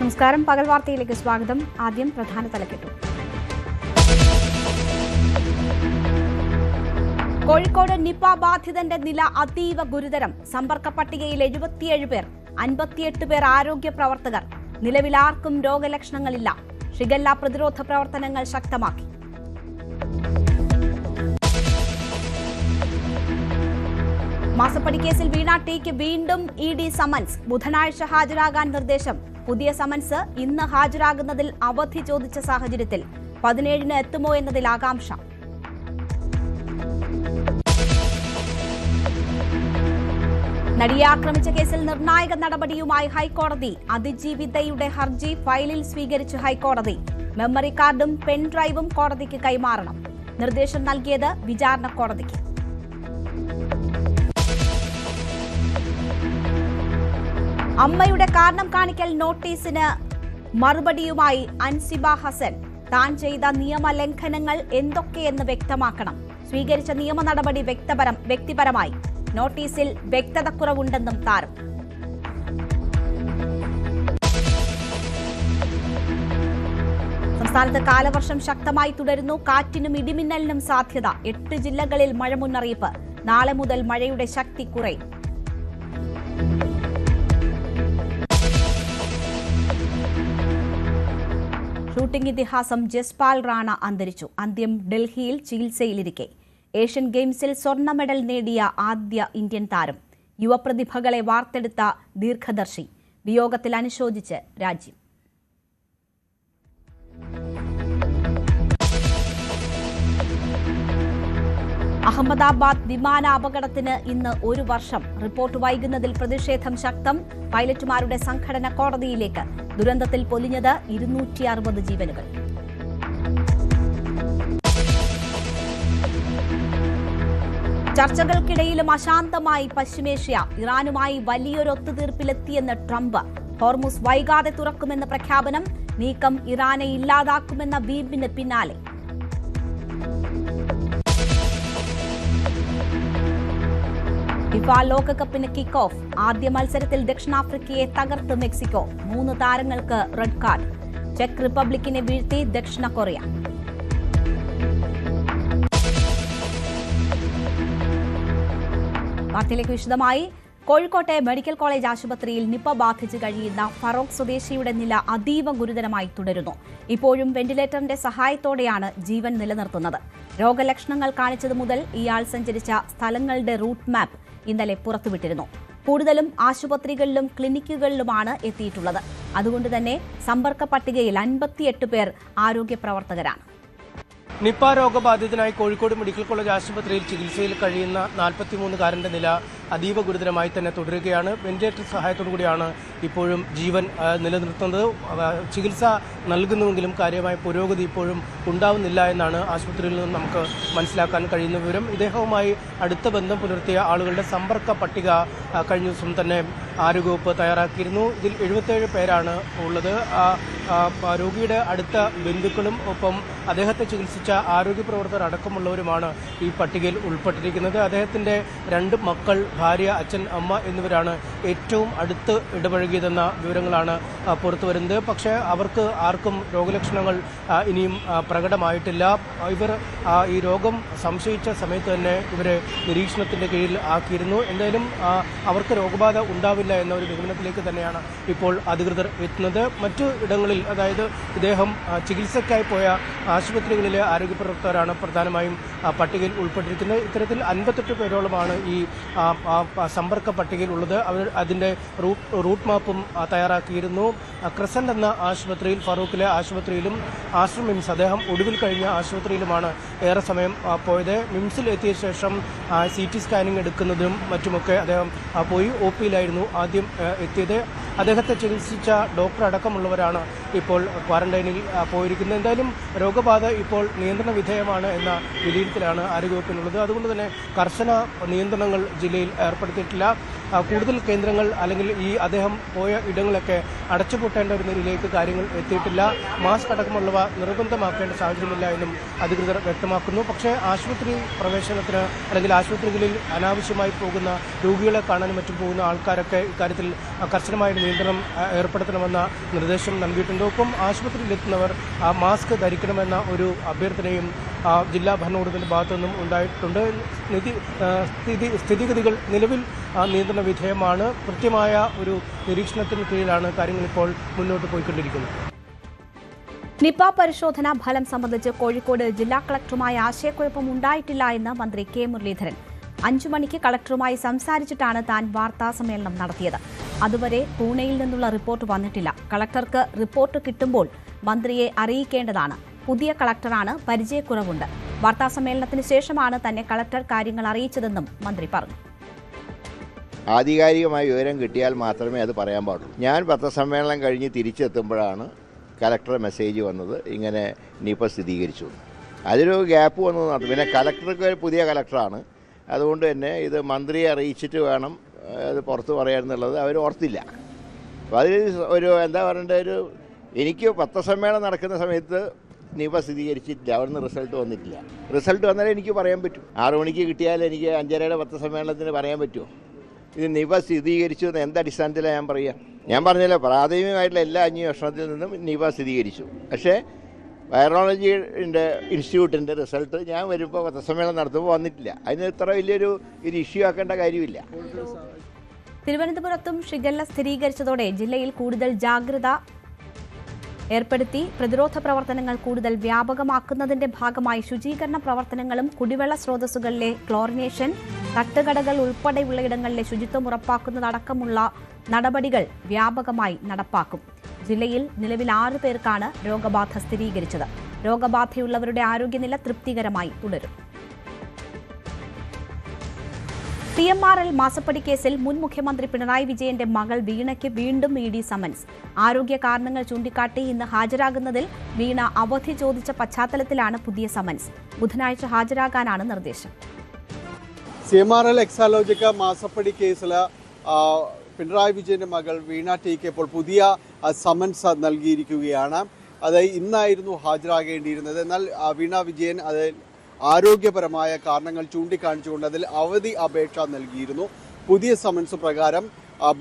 നമസ്കാരം. പകൽ വാർത്തയിലേക്ക് സ്വാഗതം. ആദ്യം പ്രധാന തലക്കെട്ടു. കോഴിക്കോട് നിപ ബാധിതന്റെ നില അതീവ ഗുരുതരം. സമ്പർക്ക പട്ടികയിൽ 77 പേർ, 58 പേർ ആരോഗ്യ പ്രവർത്തകർ. നിലവിൽ ആർക്കും രോഗലക്ഷണങ്ങളില്ല. ഷിഗല്ല പ്രതിരോധ പ്രവർത്തനങ്ങൾ ശക്തമാക്കി. മാസപ്പടി കേസിൽ വീണ ടിക്ക് വീണ്ടും ED സമൻസ്. ബുധനാഴ്ച ഹാജരാകാൻ നിർദ്ദേശം. പുതിയ സമൻസ് ഇന്ന് ഹാജരാകുന്നതിൽ അവധി ചോദിച്ച സാഹചര്യത്തിൽ 17-ന് എത്തുമോ എന്നതിൽ ആകാംക്ഷ. നടിയെ ആക്രമിച്ച കേസിൽ നിർണായക നടപടിയുമായി ഹൈക്കോടതി. അതിജീവിതയുടെ ഹർജി ഫയലിൽ സ്വീകരിച്ച് ഹൈക്കോടതി. മെമ്മറി കാർഡും പെൻഡ്രൈവും കോടതിക്ക് കൈമാറണം. നിർദ്ദേശം നൽകിയത് വിചാരണ കോടതിക്ക്. അമ്മയുടെ കാരണം കാണിക്കൽ നോട്ടീസിന് മറുപടിയുമായി അൻസിബ ഹസൻ. താൻ ചെയ്ത നിയമലംഘനങ്ങൾ എന്തൊക്കെയെന്ന് വ്യക്തമാക്കണം. സ്വീകരിച്ച നിയമ നടപടി വ്യക്തിപരമായി. നോട്ടീസിൽ വ്യക്തതക്കുറവുണ്ടെന്നും താരം. സംസ്ഥാനത്ത് കാലവർഷം ശക്തമായി തുടരുന്നു. കാറ്റിനും ഇടിമിന്നലിനും സാധ്യത. 8 ജില്ലകളിൽ മഴ മുന്നറിയിപ്പ്. നാളെ മുതൽ മഴയുടെ ശക്തി കുറയും. ഷൂട്ടിംഗ് ഇതിഹാസം ജസ്പാൽ റാണ അന്തരിച്ചു. അന്ത്യം ഡൽഹിയിൽ ചികിത്സയിലിരിക്കെ. ഏഷ്യൻ ഗെയിംസിൽ സ്വർണ്ണ മെഡൽ നേടിയ ആദ്യ ഇന്ത്യൻ താരം. യുവപ്രതിഭകളെ വാർത്തെടുത്ത ദീർഘദർശി. വിയോഗത്തിൽ അനുശോചിച്ച് രാജ്യം. അഹമ്മദാബാദ് വിമാന അപകടത്തിന് ഇന്ന് 1 വർഷം. റിപ്പോർട്ട് വൈകുന്നതിൽ പ്രതിഷേധം ശക്തം. പൈലറ്റുമാരുടെ സംഘടന കോടതിയിലേക്ക്. ദുരന്തത്തിൽ പൊലിഞ്ഞത് 260 ജീവനുകൾ. ചർച്ചകൾക്കിടയിലും അശാന്തമായി പശ്ചിമേഷ്യ. ഇറാനുമായി വലിയൊരു ഒത്തുതീർപ്പിലെത്തിയെന്ന് ട്രംപ്. ഹോർമുസ് വൈകാതെ തുറക്കുമെന്ന പ്രഖ്യാപനം. നീക്കം ഇറാനെ ഇല്ലാതാക്കുമെന്ന വീമ്പിന് പിന്നാലെ. ഫിഫ ലോകകപ്പിന് കിക്ക് ഓഫ്. ആദ്യ മത്സരത്തിൽ ദക്ഷിണാഫ്രിക്കയെ തകർത്ത് മെക്സിക്കോ. 3 താരങ്ങൾക്ക് റെഡ് കാർഡ്. ചെക്ക് റിപ്പബ്ലിക്കിനെ വീഴ്ത്തി ദക്ഷിണ കൊറിയ. വാർത്തയിലേക്ക് വിശദമായി. കോഴിക്കോട്ടെ മെഡിക്കൽ കോളേജ് ആശുപത്രിയിൽ നിപ ബാധിച്ച് കഴിയുന്ന ഫറോക്ക് സ്വദേശിയുടെ നില അതീവ ഗുരുതരമായി തുടരുന്നു. ഇപ്പോഴും വെന്റിലേറ്ററിന്റെ സഹായത്തോടെയാണ് ജീവൻ നിലനിർത്തുന്നത്. രോഗലക്ഷണങ്ങൾ കാണിച്ചതു മുതൽ ഇയാൾ സഞ്ചരിച്ച സ്ഥലങ്ങളുടെ റൂട്ട് മാപ്പ് ഇന്നലെ പുറത്തുവിട്ടിരുന്നു. കൂടുതലും ആശുപത്രികളിലും ക്ലിനിക്കുകളിലുമാണ് എത്തിയിട്ടുള്ളത്. അതുകൊണ്ട് തന്നെ സമ്പർക്ക പട്ടികയിൽ 58 പേർ ആരോഗ്യ പ്രവർത്തകരാണ്. നിപ രോഗബാധിതനായി കോഴിക്കോട് മെഡിക്കൽ കോളേജ് ആശുപത്രിയിൽ ചികിത്സയിൽ കഴിയുന്ന 43-കാരന്റെ നില അതീവ ഗുരുതരമായി തന്നെ തുടരുകയാണ്. വെന്റിലേറ്റർ സഹായത്തോടുകൂടിയാണ് ഇപ്പോഴും ജീവൻ നിലനിർത്തുന്നത്. ചികിത്സ നൽകുന്നുവെങ്കിലും കാര്യമായ പുരോഗതി ഇപ്പോഴും ഉണ്ടാവുന്നില്ല എന്നാണ് ആശുപത്രിയിൽ നിന്ന് നമുക്ക് മനസ്സിലാക്കാൻ കഴിയുന്ന വിവരം. ഇദ്ദേഹവുമായി അടുത്ത ബന്ധം പുലർത്തിയ ആളുകളുടെ സമ്പർക്ക പട്ടിക കഴിഞ്ഞ ദിവസം തന്നെ ആരോഗ്യവകുപ്പ് തയ്യാറാക്കിയിരുന്നു. ഇതിൽ 77 പേരാണ് ഉള്ളത്. രോഗിയുടെ അടുത്ത ബന്ധുക്കളും ഒപ്പം അദ്ദേഹത്തെ ചികിത്സിച്ച ആരോഗ്യ പ്രവർത്തകർ അടക്കമുള്ളവരുമാണ് ഈ പട്ടികയിൽ ഉൾപ്പെട്ടിരിക്കുന്നത്. അദ്ദേഹത്തിന്റെ 2 മക്കൾ, ഭാര്യ, അച്ഛൻ, അമ്മ എന്നിവരാണ് ഏറ്റവും അടുത്ത് ഇടപഴകിയതെന്ന വിവരങ്ങളാണ് പുറത്തു വരുന്നത്. പക്ഷേ അവർക്ക് ആർക്കും രോഗലക്ഷണങ്ങൾ ഇനിയും പ്രകടമായിട്ടില്ല. ഇവർ ഈ രോഗം സംശയിച്ച സമയത്ത് തന്നെ ഇവരെ നിരീക്ഷണത്തിന്റെ കീഴിൽ ആക്കിയിരുന്നു. എന്തായാലും അവർക്ക് രോഗബാധ ഉണ്ടാവില്ല എന്ന ഒരു നിഗമനത്തിലേക്ക് തന്നെയാണ് ഇപ്പോൾ അധികൃതർ എത്തുന്നത്. മറ്റു ഇടങ്ങളിൽ, അതായത് ഇദ്ദേഹം ചികിത്സയ്ക്കായി പോയ ആശുപത്രികളിലെ ആരോഗ്യ പ്രവർത്തകരാണ് പ്രധാനമായും പട്ടികയിൽ ഉൾപ്പെട്ടിരിക്കുന്നത്. ഇത്തരത്തിൽ 58 പേരോളമാണ് ഈ സമ്പർക്ക പട്ടികയിൽ ഉള്ളത്. അവർ അതിന്റെ റൂട്ട് മാപ്പും തയ്യാറാക്കിയിരുന്നു. ക്രസന്റ് എന്ന ആശുപത്രിയിൽ, ഫറൂഖിലെ ആശുപത്രിയിലും ആശ്രം മിംസ്, അദ്ദേഹം ഒടുവിൽ കഴിഞ്ഞ ആശുപത്രിയിലുമാണ് ഏറെ സമയം പോയത്. മിംസിൽ എത്തിയ ശേഷം CT സ്കാനിങ് എടുക്കുന്നതും മറ്റുമൊക്കെ അദ്ദേഹം പോയി. OPയിലായിരുന്നു ആദ്യം എത്തിയത്. അദ്ദേഹത്തെ ചികിത്സിച്ച ഡോക്ടർ അടക്കമുള്ളവരാണ് ഇപ്പോൾ ക്വാറന്റൈനിൽ പോയിരിക്കുന്നത്. എന്തായാലും രോഗബാധ ഇപ്പോൾ നിയന്ത്രണ വിധേയമാണ് എന്ന വിലയിരുത്തലാണ് ആരോഗ്യവകുപ്പിനുള്ളത്. അതുകൊണ്ട് തന്നെ കർശന നിയന്ത്രണങ്ങൾ ജില്ലയിൽ ഏർപ്പെടുത്തിയിട്ടില്ല. കൂടുതൽ കേന്ദ്രങ്ങൾ അല്ലെങ്കിൽ ഈ അദ്ദേഹം പോയ ഇടങ്ങളൊക്കെ അടച്ചുപൂട്ടേണ്ട ഒരു നിലയിലേക്ക് കാര്യങ്ങൾ എത്തിയിട്ടില്ല. മാസ്ക് അടക്കമുള്ളവ നിർബന്ധമാക്കേണ്ട സാഹചര്യമില്ല എന്നും അധികൃതർ വ്യക്തമാക്കുന്നു. പക്ഷേ ആശുപത്രി പ്രവേശനത്തിന് അല്ലെങ്കിൽ ആശുപത്രികളിൽ അനാവശ്യമായി പോകുന്ന രോഗികളെ കാണാനും മറ്റും പോകുന്ന ആൾക്കാരൊക്കെ ഇക്കാര്യത്തിൽ കർശനമായ നിയന്ത്രണം ഏർപ്പെടുത്തണമെന്ന നിർദ്ദേശം നൽകിയിട്ടുണ്ട്. ഒപ്പം ആശുപത്രിയിലെത്തുന്നവർ മാസ്ക് ധരിക്കണമെന്ന ഒരു അഭ്യർത്ഥനയും ജില്ലാ ഭരണകൂടത്തിന്റെ ഭാഗത്തു നിന്നും ഉണ്ടായിട്ടുണ്ട്. സ്ഥിതിഗതികൾ നിലവിൽ നിയന്ത്രണ വിധേയമാണ്. കൃത്യമായ ഒരു നിരീക്ഷണത്തിന് കീഴിലാണ് കാര്യങ്ങൾ ഇപ്പോൾ മുന്നോട്ട് പോയിക്കൊണ്ടിരിക്കുന്നത്. നിപ പരിശോധനാ ഫലം സംബന്ധിച്ച് കോഴിക്കോട് ജില്ലാ കളക്ടറുമായി ആശയക്കുഴപ്പം ഉണ്ടായിട്ടില്ല എന്ന് മന്ത്രി കെ മുരളീധരൻ. 5 മണിക്ക് കളക്ടറുമായി സംസാരിച്ചിട്ടാണ് താൻ വാർത്താസമ്മേളനം നടത്തിയത്. അതുവരെ പൂനെയിൽ നിന്നുള്ള റിപ്പോർട്ട് വന്നിട്ടില്ല. കളക്ടർക്ക് റിപ്പോർട്ട് കിട്ടുമ്പോൾ മന്ത്രിയെ അറിയിക്കേണ്ടതാണ്. പുതിയ കളക്ടറാണ്, പരിചയക്കുറവുണ്ട്. വാർത്താസമ്മേളനത്തിന് ശേഷമാണ് തന്നെ കളക്ടർ കാര്യങ്ങൾ അറിയിച്ചതെന്നും മന്ത്രി പറഞ്ഞു. ആധികാരികമായ വിവരം കിട്ടിയാൽ മാത്രമേ അത് പറയാൻ പാടുള്ളൂ. ഞാൻ പത്രസമ്മേളനം കഴിഞ്ഞ് തിരിച്ചെത്തുമ്പോഴാണ് കലക്ടർ മെസ്സേജ് വന്നത്, ഇങ്ങനെ നിപ സ്ഥിരീകരിച്ചു. അതിലൊരു ഗ്യാപ്പ് വന്നു. പിന്നെ കലക്ടർക്ക് പുതിയ കലക്ടറാണ്, അതുകൊണ്ട് തന്നെ ഇത് മന്ത്രിയെ അറിയിച്ചിട്ട് വേണം അത് പുറത്ത് പറയാമെന്നുള്ളത് അവർ ഓർത്തില്ല. അപ്പോൾ അതിൽ എന്താ പറയേണ്ട, എനിക്ക് പത്രസമ്മേളനം നടക്കുന്ന സമയത്ത് നിപ സ്ഥിരീകരിച്ചിട്ടില്ല, അവിടുന്ന് റിസൾട്ട് വന്നിട്ടില്ല. റിസൾട്ട് വന്നാലേ എനിക്ക് പറയാൻ പറ്റും. 6 മണിക്ക് കിട്ടിയാൽ എനിക്ക് 5:30 പത്രസമ്മേളനത്തിന് പറയാൻ പറ്റുമോ? ഇത് നിപ സ്ഥിരീകരിച്ചു എന്ന് എന്തടിസ്ഥാനത്തിലാണ് ഞാൻ പറയുക? ഞാൻ പറഞ്ഞല്ലോ, പ്രാഥമികമായിട്ടുള്ള എല്ലാ അന്വേഷണത്തിൽ നിന്നും നിപ സ്ഥിരീകരിച്ചു. പക്ഷേ വൈറോളജി ഇൻസ്റ്റിറ്റ്യൂട്ടിൻ്റെ റിസൾട്ട് ഞാൻ വരുമ്പോൾ പത്രസമ്മേളനം നടത്തുമ്പോൾ വന്നിട്ടില്ല. അതിന് ഇത്ര വലിയൊരു ഇഷ്യൂ ആക്കേണ്ട കാര്യമില്ല. തിരുവനന്തപുരത്തും ഷിഗല്ല സ്ഥിരീകരിച്ചതോടെ ജില്ലയിൽ കൂടുതൽ ജാഗ്രത ഏർപ്പെടുത്തി. പ്രതിരോധ പ്രവർത്തനങ്ങൾ കൂടുതൽ വ്യാപകമാക്കുന്നതിന്റെ ഭാഗമായി ശുചീകരണ പ്രവർത്തനങ്ങളും കുടിവെള്ള സ്രോതസ്സുകളിലെ ക്ലോറിനേഷൻ, തട്ടുകടകൾ ഉൾപ്പെടെയുള്ള ഇടങ്ങളിലെ ശുചിത്വം ഉറപ്പാക്കുന്നതടക്കമുള്ള നടപടികൾ വ്യാപകമായി നടപ്പാക്കും. ജില്ലയിൽ നിലവിൽ 6 പേർക്കാണ് രോഗബാധ സ്ഥിരീകരിച്ചത്. രോഗബാധയുള്ളവരുടെ ആരോഗ്യനില തൃപ്തികരമായി തുടരും. CMRL മാസപ്പടി കേസിൽ മുൻ മുഖ്യമന്ത്രി പിണറായി വിജയന്റെ മകൾ വീണയ്ക്ക് വീണ്ടും ED സമൻസ്. ആരോഗ്യ കാരണങ്ങൾ ചൂണ്ടിക്കാട്ടി ഇന്ന് ഹാജരാകുന്നതിൽ വീണ അവധി ചോദിച്ച പശ്ചാത്തലത്തിലാണ് പുതിയ സമൻസ്. ബുധനാഴ്ച ഹാജരാകാനാണ് നിർദ്ദേശം. CMRL എക്സാലോജിക്ക മാസപ്പടി കേസിൽ പിണറായി വിജയന്റെ മകൾ വീണ ടിക്ക് ഇപ്പോൾ പുതിയ സമൻസ് നൽകിയിരിക്കുകയാണ്. അത് ഇന്നായിരുന്നു ഹാജരാകേണ്ടിയിരുന്നത്. എന്നാൽ വീണ വിജയൻ അത് ആരോഗ്യപരമായ കാരണങ്ങൾ ചൂണ്ടിക്കാണിച്ചുകൊണ്ട് അതിൽ അവധി അപേക്ഷ നൽകിയിരുന്നു. പുതിയ സമൻസ് പ്രകാരം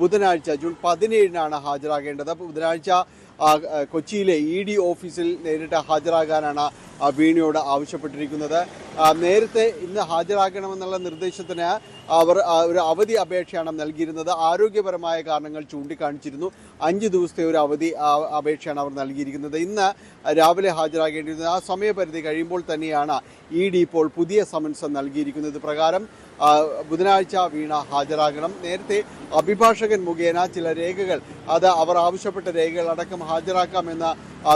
ബുധനാഴ്ച ജൂൺ 17-നാണ് ഹാജരാകേണ്ടത്. ബുധനാഴ്ച കൊച്ചിയിലെ ED ഓഫീസിൽ നേരിട്ട് ഹാജരാകാനാണ് വീണയോട് ആവശ്യപ്പെട്ടിരിക്കുന്നത്. നേരത്തെ ഇന്ന് ഹാജരാകണമെന്നുള്ള നിർദ്ദേശത്തിന് അവർ ഒരു അവധി അപേക്ഷയാണ് നൽകിയിരുന്നത്. ആരോഗ്യപരമായ കാരണങ്ങൾ ചൂണ്ടിക്കാണിച്ചിരുന്നു. 5 ദിവസത്തെ ഒരു അവധി അപേക്ഷയാണ് അവർ നൽകിയിരിക്കുന്നത്. ഇന്ന് രാവിലെ ഹാജരാകേണ്ടിയിരുന്നത്. ആ സമയപരിധി കഴിയുമ്പോൾ തന്നെയാണ് ED ഇപ്പോൾ പുതിയ സമൻസ് നൽകിയിരിക്കുന്നത്. പ്രകാരം ബുധനാഴ്ച വീണ ഹാജരാകണം. നേരത്തെ അഭിഭാഷകൻ മുഖേന ചില രേഖകൾ, അത് അവർ ആവശ്യപ്പെട്ട രേഖകൾ അടക്കം ഹാജരാക്കാമെന്ന്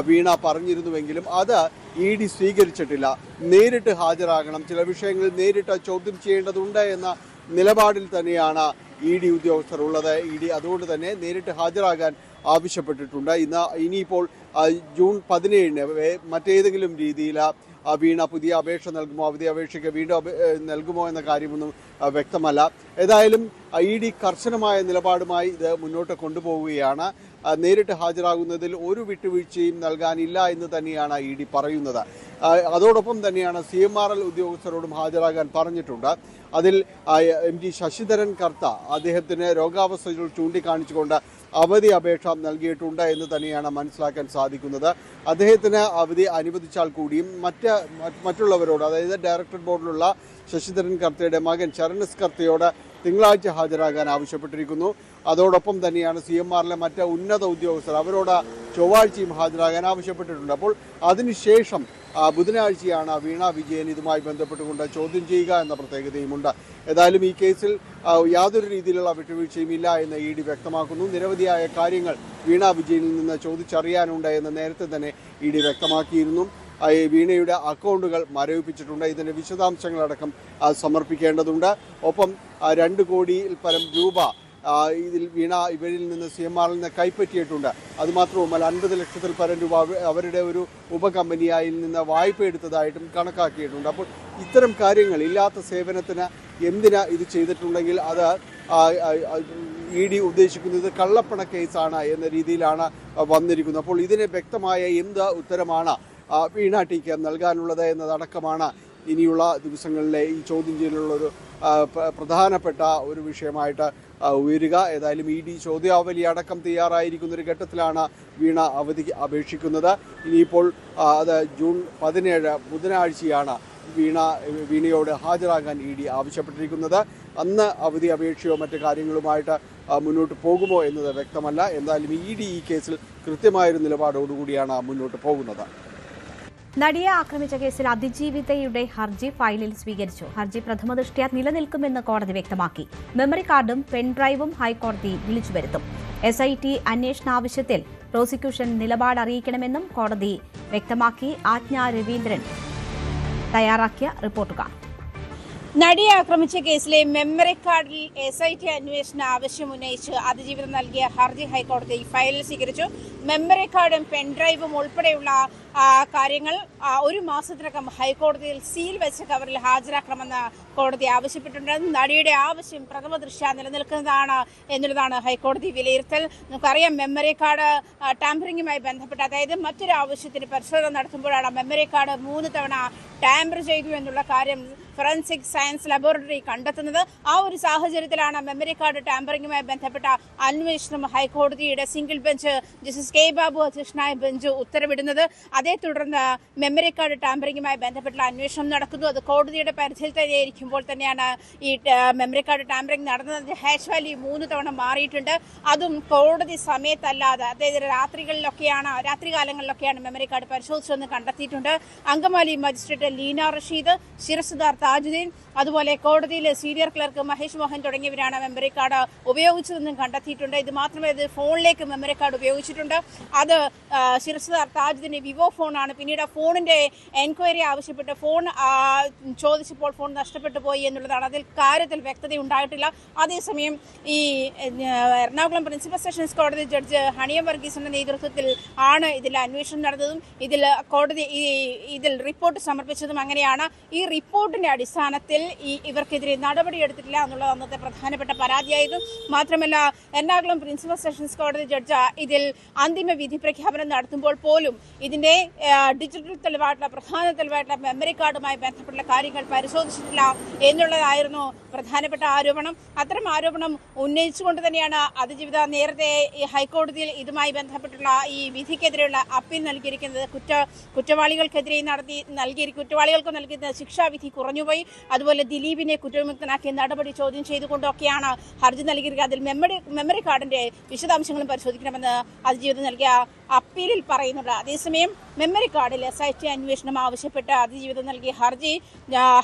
വീണ പറഞ്ഞിരുന്നുവെങ്കിലും അത് ED സ്വീകരിച്ചിട്ടില്ല. നേരിട്ട് ഹാജരാകണം, ചില വിഷയങ്ങളിൽ നേരിട്ട് ചോദ്യം ചെയ്യേണ്ടതുണ്ട് എന്ന നിലപാടിൽ തന്നെയാണ് ED ഉദ്യോഗസ്ഥർ ഉള്ളത്. ED അതുകൊണ്ട് തന്നെ നേരിട്ട് ഹാജരാകാൻ ആവശ്യപ്പെട്ടിട്ടുണ്ട്. ഇനിയിപ്പോൾ ജൂൺ 17-ന് മറ്റേതെങ്കിലും രീതിയിൽ വീണ പുതിയ അപേക്ഷ നൽകുമോ, അവധി അപേക്ഷയ്ക്ക് വീണ്ടും നൽകുമോ എന്ന കാര്യമൊന്നും വ്യക്തമല്ല. ഏതായാലും ED കർശനമായ നിലപാടുമായി ഇത് മുന്നോട്ട് കൊണ്ടുപോവുകയാണ്. നേരിട്ട് ഹാജരാകുന്നതിൽ ഒരു വിട്ടുവീഴ്ചയും നൽകാനില്ല എന്ന് തന്നെയാണ് ED പറയുന്നത്. അതോടൊപ്പം തന്നെയാണ് CMRL ഉദ്യോഗസ്ഥരോടും ഹാജരാകാൻ പറഞ്ഞിട്ടുണ്ട്. അതിൽ MG ശശിധരൻ കർത്ത അദ്ദേഹത്തിന് രോഗാവസ്ഥകൾ ചൂണ്ടിക്കാണിച്ചുകൊണ്ട് അവധി അപേക്ഷ നൽകിയിട്ടുണ്ട് എന്ന് തന്നെയാണ് മനസ്സിലാക്കാൻ സാധിക്കുന്നത്. അദ്ദേഹത്തിന് അവധി അനുവദിച്ചാൽ കൂടിയും മറ്റുള്ളവരോട്, അതായത് ഡയറക്ടർ ബോർഡിലുള്ള ശശിധരൻ കർത്തയുടെ മകൻ ശരണസ് കർത്തയോട് തിങ്കളാഴ്ച ഹാജരാകാൻ ആവശ്യപ്പെട്ടിരിക്കുന്നു. അതോടൊപ്പം തന്നെയാണ് CMRലെ മറ്റ് ഉന്നത ഉദ്യോഗസ്ഥർ, അവരോട് ചൊവ്വാഴ്ചയും ഹാജരാകാൻ ആവശ്യപ്പെട്ടിട്ടുണ്ട്. അപ്പോൾ അതിനുശേഷം ബുധനാഴ്ചയാണ് വീണ വിജയൻ ഇതുമായി ബന്ധപ്പെട്ടുകൊണ്ട് ചോദ്യം ചെയ്യുക എന്ന പ്രത്യേകതയുമുണ്ട്. ഏതായാലും ഈ കേസിൽ യാതൊരു രീതിയിലുള്ള വിട്ടുവീഴ്ചയും ഇല്ല എന്ന് ED വ്യക്തമാക്കുന്നു. നിരവധിയായ കാര്യങ്ങൾ വീണ വിജയനിൽ നിന്ന് ചോദിച്ചറിയാനുണ്ട് എന്ന് നേരത്തെ തന്നെ ED വ്യക്തമാക്കിയിരുന്നു. വീണയുടെ അക്കൗണ്ടുകൾ മരവിപ്പിച്ചിട്ടുണ്ട്. ഇതിൻ്റെ വിശദാംശങ്ങളടക്കം സമർപ്പിക്കേണ്ടതുണ്ട്. ഒപ്പം 2 കോടിയിൽ പരം രൂപ ഇതിൽ വീണ ഇവരിൽ നിന്ന് CMRൽ നിന്ന് കൈപ്പറ്റിയിട്ടുണ്ട്. അതുമാത്രവുമല്ല 50 ലക്ഷത്തിൽ പരം രൂപ അവരുടെ ഒരു ഉപകമ്പനിയായിൽ നിന്ന് വായ്പ എടുത്തതായിട്ടും കണക്കാക്കിയിട്ടുണ്ട്. അപ്പോൾ ഇത്തരം കാര്യങ്ങൾ, ഇല്ലാത്ത സേവനത്തിന് എന്തിനാ ഇത് ചെയ്തിട്ടുണ്ടെങ്കിൽ അത് ED ഉദ്ദേശിക്കുന്നത് കള്ളപ്പണ കേസാണ് എന്ന രീതിയിലാണ് വന്നിരിക്കുന്നത്. അപ്പോൾ ഇതിന് വ്യക്തമായ എന്ത് ഉത്തരമാണ് വീണ ടിക്ക് നൽകാനുള്ളത് എന്നതടക്കമാണ് ഇനിയുള്ള ദിവസങ്ങളിലെ ഈ ചോദ്യം ചെയ്യലുള്ളൊരു പ്രധാനപ്പെട്ട ഒരു വിഷയമായിട്ട് ഉയരുക. ഏതായാലും ED ചോദ്യാവലി അടക്കം തയ്യാറായിരിക്കുന്ന ഒരു ഘട്ടത്തിലാണ് വീണ അവധിക്ക് അപേക്ഷിക്കുന്നത്. ഇനിയിപ്പോൾ അത് ജൂൺ 17 ബുധനാഴ്ചയാണ് വീണയോട് ഹാജരാകാൻ ED ആവശ്യപ്പെട്ടിരിക്കുന്നത്. അന്ന് അവധി അപേക്ഷയോ മറ്റു കാര്യങ്ങളുമായിട്ട് മുന്നോട്ട് പോകുമോ എന്നത് വ്യക്തമല്ല. എന്തായാലും ED ഈ കേസിൽ കൃത്യമായൊരു നിലപാടോടുകൂടിയാണ് മുന്നോട്ട് പോകുന്നത്. നടിയെ ആക്രമിച്ച കേസിൽ അതിജീവിതയുടെ ഹർജി ഫയലിൽ സ്വീകരിച്ചു. ഹർജി പ്രഥമദൃഷ്ട്യാ നിലനിൽക്കുമെന്ന് കോടതി വ്യക്തമാക്കി. മെമ്മറി കാർഡും പെൻഡ്രൈവും ഹൈക്കോടതി വിളിച്ചു വരുത്തും. SIT അന്വേഷണ ആവശ്യത്തിൽ പ്രോസിക്യൂഷൻ നിലപാട് അറിയിക്കണമെന്നും കോടതി വ്യക്തമാക്കി. ആജ്ഞ രവീന്ദ്രൻ തയ്യാറാക്കിയ റിപ്പോർട്ട് കാണാം. നടിയെ ആക്രമിച്ച കേസിലെ മെമ്മറി കാർഡിൽ SIT അന്വേഷണ ആവശ്യം ഉന്നയിച്ച് അതിജീവിതം നൽകിയ ഹർജി ഹൈക്കോടതി ഫയലിൽ സ്വീകരിച്ചു. മെമ്മറി കാർഡും പെൻഡ്രൈവും ഉൾപ്പെടെയുള്ള കാര്യങ്ങൾ ഒരു മാസത്തിനകം ഹൈക്കോടതിയിൽ സീൽ വെച്ച കവറിൽ ഹാജരാക്കണമെന്ന് കോടതി ആവശ്യപ്പെട്ടിട്ടുണ്ട്. നടിയുടെ ആവശ്യം പ്രഥമ ദൃഷ്ട്യാ നിലനിൽക്കുന്നതാണ് എന്നുള്ളതാണ് ഹൈക്കോടതി വിലയിരുത്തൽ. നമുക്കറിയാം, മെമ്മറി കാർഡ് ടാമ്പറിംഗുമായി ബന്ധപ്പെട്ട്, അതായത് മറ്റൊരു ആവശ്യത്തിന് പരിശോധന നടത്തുമ്പോഴാണ് മെമ്മറി കാർഡ് 3 തവണ ടാമ്പർ ചെയ്തു എന്നുള്ള കാര്യം ഫോറൻസിക് സയൻസ് ലബോറട്ടറി കണ്ടെത്തുന്നത്. ആ ഒരു സാഹചര്യത്തിലാണ് മെമ്മറി കാർഡ് ടാമ്പറിംഗുമായി ബന്ധപ്പെട്ട അന്വേഷണം ഹൈക്കോടതിയുടെ single bench justice K. Babu അധ്യക്ഷനായ ബെഞ്ച് ഉത്തരവിടുന്നത്. അതേ തുടർന്ന് മെമ്മറി കാർഡ് ടാമ്പറിംഗുമായി ബന്ധപ്പെട്ടുള്ള അന്വേഷണം നടക്കുന്നു. അത് കോടതിയുടെ പരിധിയിൽ തന്നെ ഇരിക്കുമ്പോൾ തന്നെയാണ് ഈ മെമ്മറി കാർഡ് ടാമ്പറിംഗ് നടന്നത്. ഹാഷ് വാല്യൂ 3 തവണ മാറിയിട്ടുണ്ട്. അതും കോടതി സമയത്തല്ലാതെ, അതായത് രാത്രികാലങ്ങളിലൊക്കെയാണ് മെമ്മറി കാർഡ് പരിശോധിച്ചതെന്ന് കണ്ടെത്തിയിട്ടുണ്ട്. അങ്കമാലി മജിസ്ട്രേറ്റ് ലീന റഷീദ്, ശിരസ്ദാർ താജുദ്ദീൻ, അതുപോലെ കോടതിയിലെ സീനിയർ ക്ലർക്ക് മഹേഷ് മോഹൻ തുടങ്ങിയവരാണ് മെമ്മറി കാർഡ് ഉപയോഗിച്ചതെന്നും കണ്ടെത്തിയിട്ടുണ്ട്. ഇത് മാത്രമേ ഇത് ഫോണിലേക്ക് മെമ്മറി കാർഡ് ഉപയോഗിച്ചിട്ടുണ്ട്. അത് ശിരസ്ദാർ താജുദ്ദീന് വിവോ ഫോണാണ്. പിന്നീട് ഫോണിന്റെ എൻക്വയറി ആവശ്യപ്പെട്ട് ഫോൺ ചോദിച്ചപ്പോൾ ഫോൺ നഷ്ടപ്പെട്ടു പോയി എന്നുള്ളതാണ്. അതിൽ കാര്യത്തിൽ വ്യക്തത ഉണ്ടായിട്ടില്ല. അതേസമയം ഈ എറണാകുളം പ്രിൻസിപ്പൽ സെഷൻസ് കോടതി ജഡ്ജ് ഹണിയ വർഗീസിന്റെ നേതൃത്വത്തിൽ ആണ് ഇതിൽ അന്വേഷണം നടന്നതും ഇതിൽ റിപ്പോർട്ട് സമർപ്പിച്ചതും അങ്ങനെയാണ്. ഈ റിപ്പോർട്ടിന്റെ അടിസ്ഥാനത്തിൽ ഇവർക്കെതിരെ നടപടിയെടുത്തിട്ടില്ല എന്നുള്ളത് അന്നത്തെ പ്രധാനപ്പെട്ട പരാതിയായിരുന്നു. മാത്രമല്ല, എറണാകുളം പ്രിൻസിപ്പൽ സെഷൻസ് കോടതി ജഡ്ജ് ഇതിൽ അന്തിമ വിധി പ്രഖ്യാപനം നടത്തുമ്പോൾ പോലും ഇതിന്റെ ഡിജിറ്റൽ തെളിവായിട്ടുള്ള പ്രധാന തെളിവായിട്ടുള്ള മെമ്മറി കാർഡുമായി ബന്ധപ്പെട്ട കാര്യങ്ങൾ പരിശോധിച്ചിട്ടില്ല എന്നുള്ളതായിരുന്നു പ്രധാനപ്പെട്ട ആരോപണം. അത്തരം ആരോപണം ഉന്നയിച്ചുകൊണ്ട് തന്നെയാണ് അതിജീവിത നേരത്തെ ഹൈക്കോടതിയിൽ ഇതുമായി ബന്ധപ്പെട്ടുള്ള ഈ വിധിക്കെതിരെയുള്ള അപ്പീൽ നൽകിയിരിക്കുന്നത്. കുറ്റവാളികൾക്ക് നൽകിയ ശിക്ഷാവിധി കുറഞ്ഞുപോയി. അതുപോലെ ദിലീപിനെ കുറ്റവിമുക്തനാക്കിയ നടപടി ചോദ്യം ചെയ്തുകൊണ്ടൊക്കെയാണ് ഹർജി നൽകിയിരിക്കുന്നത്. അതിൽ മെമ്മറി കാർഡിന്റെ വിശദാംശങ്ങളും പരിശോധിക്കണമെന്ന് അതിജീവിതം നൽകിയ അപ്പീലിൽ പറയുന്നുണ്ട്. അതേസമയം മെമ്മറി കാർഡിൽ SIT അന്വേഷണം ആവശ്യപ്പെട്ട് അതിജീവിതം നൽകിയ ഹർജി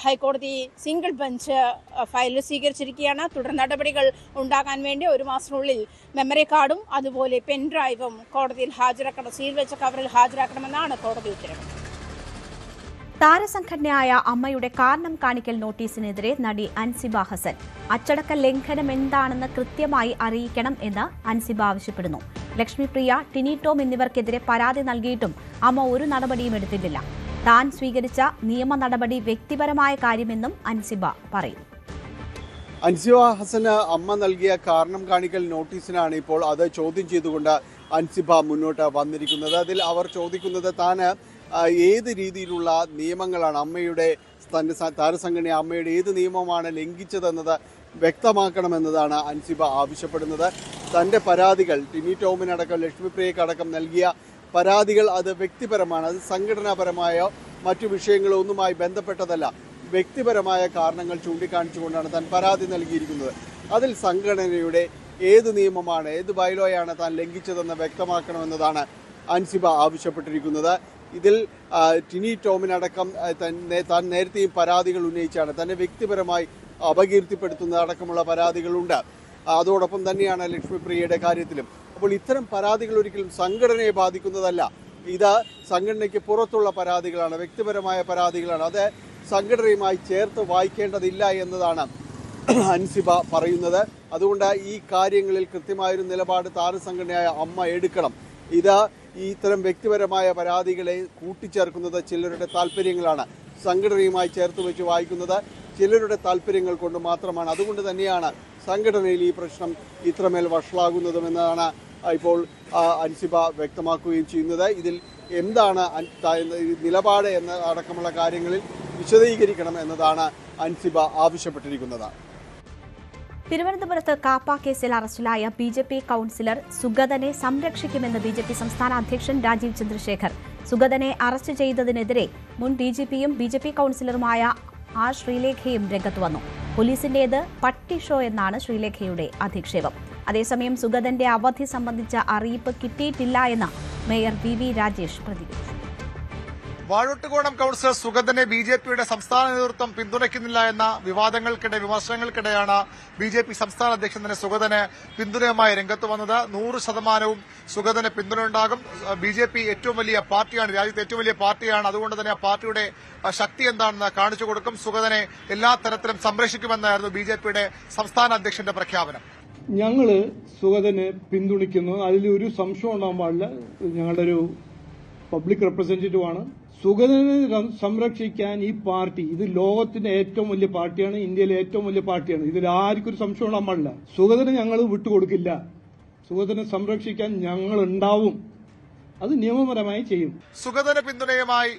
ഹൈക്കോടതി സിംഗിൾ ബെഞ്ച് ഫയലിൽ സ്വീകരിച്ചിരിക്കുകയാണ്. തുടർ നടപടികൾ ഉണ്ടാകാൻ വേണ്ടി 1 മാസത്തിനുള്ളിൽ മെമ്മറി കാർഡും അതുപോലെ പെൻഡ്രൈവും കോടതിയിൽ ഹാജരാക്കണം, സീൽ വെച്ച കവറിൽ ഹാജരാക്കണമെന്നാണ് കോടതി ഉത്തരവ്. താരസംഘടനയായ അമ്മയുടെ കാരണം കാണിക്കൽ നോട്ടീസിനെതിരെ നടി അൻസിബ ഹസൻ. അച്ചടക്ക ലംഘനം എന്താണെന്ന് കൃത്യമായി അറിയിക്കണം എന്ന് അൻസിബ ആവശ്യപ്പെടുന്നു. ലക്ഷ്മിപ്രിയ, ടിനി ടോം എന്നിവർക്കെതിരെ പരാതി നൽകിയിട്ടും അമ്മ ഒരു നടപടിയും എടുത്തിട്ടില്ല. താൻ സ്വീകരിച്ച നിയമ നടപടി വ്യക്തിപരമായ കാര്യമെന്നും അൻസിബ പറയുന്നു. അൻസിബ ഹസന് അമ്മ നൽകിയ കാരണം കാണിക്കൽ നോട്ടീസിനാണ് ഇപ്പോൾ അത് ചോദ്യം ചെയ്തുകൊണ്ട് അൻസിബ മുന്നോട്ട് വന്നിരിക്കുന്നത്. അതിൽ അവർ ചോദിക്കുന്നത് താന് ഏത് രീതിയിലുള്ള നിയമങ്ങളാണ് അമ്മയുടെ താരസംഘടന അമ്മയുടെ ഏത് നിയമമാണ് ലംഘിച്ചതെന്നത് വ്യക്തമാക്കണമെന്നതാണ് അൻസിബ ആവശ്യപ്പെടുന്നത്. തൻ്റെ പരാതികൾ ടിനി ടോമിനടക്കം ലക്ഷ്മിപ്രിയക്കടക്കം നൽകിയ പരാതികൾ അത് വ്യക്തിപരമാണ്, അത് സംഘടനാപരമായ മറ്റു വിഷയങ്ങളോ ഒന്നുമായി ബന്ധപ്പെട്ടതല്ല. വ്യക്തിപരമായ കാരണങ്ങൾ ചൂണ്ടിക്കാണിച്ചുകൊണ്ടാണ് താൻ പരാതി നൽകിയിരിക്കുന്നത്. അതിൽ സംഘടനയുടെ ഏത് നിയമമാണ്, ഏത് ബൈലോയാണ് താൻ ലംഘിച്ചതെന്ന് വ്യക്തമാക്കണമെന്നതാണ് അൻസിബ ആവശ്യപ്പെട്ടിരിക്കുന്നത്. ഇതിൽ ടിനി ടോമിനടക്കം താൻ നേരത്തെയും പരാതികൾ ഉന്നയിച്ചാണ്, തന്നെ വ്യക്തിപരമായി അപകീർത്തിപ്പെടുത്തുന്ന അടക്കമുള്ള പരാതികളുണ്ട്. അതോടൊപ്പം തന്നെയാണ് ലക്ഷ്മിപ്രിയയുടെ കാര്യത്തിലും. അപ്പോൾ ഇത്തരം പരാതികൾ ഒരിക്കലും സംഘടനയെ ബാധിക്കുന്നതല്ല. ഇത് സംഘടനയ്ക്ക് പുറത്തുള്ള പരാതികളാണ്, വ്യക്തിപരമായ പരാതികളാണ്. അത് സംഘടനയുമായി ചേർത്ത് വായിക്കേണ്ടതില്ല എന്നതാണ് അൻസിബ പറയുന്നത്. അതുകൊണ്ട് ഈ കാര്യങ്ങളിൽ കൃത്യമായൊരു നിലപാട് താരസംഘടനയായ അമ്മ എടുക്കണം. ഇത് ഇത്തരം വ്യക്തിപരമായ പരാതികളെ കൂട്ടിച്ചേർക്കുന്നത് ചിലരുടെ താല്പര്യങ്ങളാണ്. സംഘടനയുമായി ചേർത്ത് വെച്ച് വായിക്കുന്നത് ചിലരുടെ താല്പര്യങ്ങൾ കൊണ്ട് മാത്രമാണ്. അതുകൊണ്ട് തന്നെയാണ് സംഘടനയിൽ ഈ പ്രശ്നം ഇത്രമേൽ വഷളാകുന്നതുമെന്നാണ് ഇപ്പോൾ അൻസിബ വ്യക്തമാക്കുകയും ചെയ്യുന്നത്. ഇതിൽ എന്താണ് നിലപാട് എന്ന അടക്കമുള്ള കാര്യങ്ങളിൽ വിശദീകരിക്കണം എന്നതാണ് അൻസിബ ആവശ്യപ്പെട്ടിരിക്കുന്നത്. തിരുവനന്തപുരത്ത് കാപ്പ കേസിൽ അറസ്റ്റിലായ BJP കൌൺസിലർ സുഗതനെ സംരക്ഷിക്കുമെന്ന് BJP സംസ്ഥാന അധ്യക്ഷൻ രാജീവ് ചന്ദ്രശേഖർ. സുഗതനെ അറസ്റ്റ് ചെയ്തതിനെതിരെ മുൻ DGPയും BJP കൌൺസിലറുമായ R ശ്രീലേഖയും രംഗത്ത് വന്നു. പോലീസിന്റേത് പട്ടി ഷോ എന്നാണ് ശ്രീലേഖയുടെ അധിക്ഷേപം. അതേസമയം സുഗതന്റെ അവധി സംബന്ധിച്ച അറിയിപ്പ് കിട്ടിയിട്ടില്ല എന്ന് മേയർ VV രാജേഷ് പ്രതികരിച്ചു. വാഴോട്ടുകോണം കൌൺസിലർ സുഗതനെ BJPയുടെ സംസ്ഥാന നേതൃത്വം പിന്തുണയ്ക്കുന്നില്ല എന്ന വിമർശനങ്ങൾക്കിടെയാണ് BJP സംസ്ഥാന അധ്യക്ഷൻ തന്നെ സുഗതന് പിന്തുണയുമായി രംഗത്ത് വന്നത്. 100% സുഗതന് പിന്തുണയുണ്ടാകും. BJP ഏറ്റവും വലിയ പാർട്ടിയാണ്, രാജ്യത്തെ ഏറ്റവും വലിയ പാർട്ടിയാണ്. അതുകൊണ്ട് തന്നെ ആ പാർട്ടിയുടെ ശക്തി എന്താണെന്ന് കാണിച്ചു കൊടുക്കും. സുഗതനെ എല്ലാ തരത്തിലും സംരക്ഷിക്കുമെന്നായിരുന്നു BJPയുടെ സംസ്ഥാന അധ്യക്ഷന്റെ പ്രഖ്യാപനം. ഞങ്ങള് സുഗതനെ പിന്തുണയ്ക്കുന്നു, അതിലൊരു സംശയം ഉണ്ടാകാൻ പാടില്ല. ഞങ്ങളുടെ ഒരു പബ്ലിക് റെപ്രസെന്റേറ്റീവ് ആണ്. സുഗതനെ സംരക്ഷിക്കാൻ ഈ പാർട്ടി, ഇത് ലോകത്തിന്റെ ഏറ്റവും വലിയ പാർട്ടിയാണ്, ഇന്ത്യയിലെ ഏറ്റവും വലിയ പാർട്ടിയാണ്. ഇതിൽ ആർക്കും ഒരു സംശയം ഉണ്ടാകാൻ പാടില്ല. സുഗതനെ ഞങ്ങൾ വിട്ടുകൊടുക്കില്ല. സുഗതനെ സംരക്ഷിക്കാൻ ഞങ്ങൾ ഉണ്ടാവും. അത് നിയമപരമായി ചെയ്യും. സുഗതന് പിന്തുണയുമായി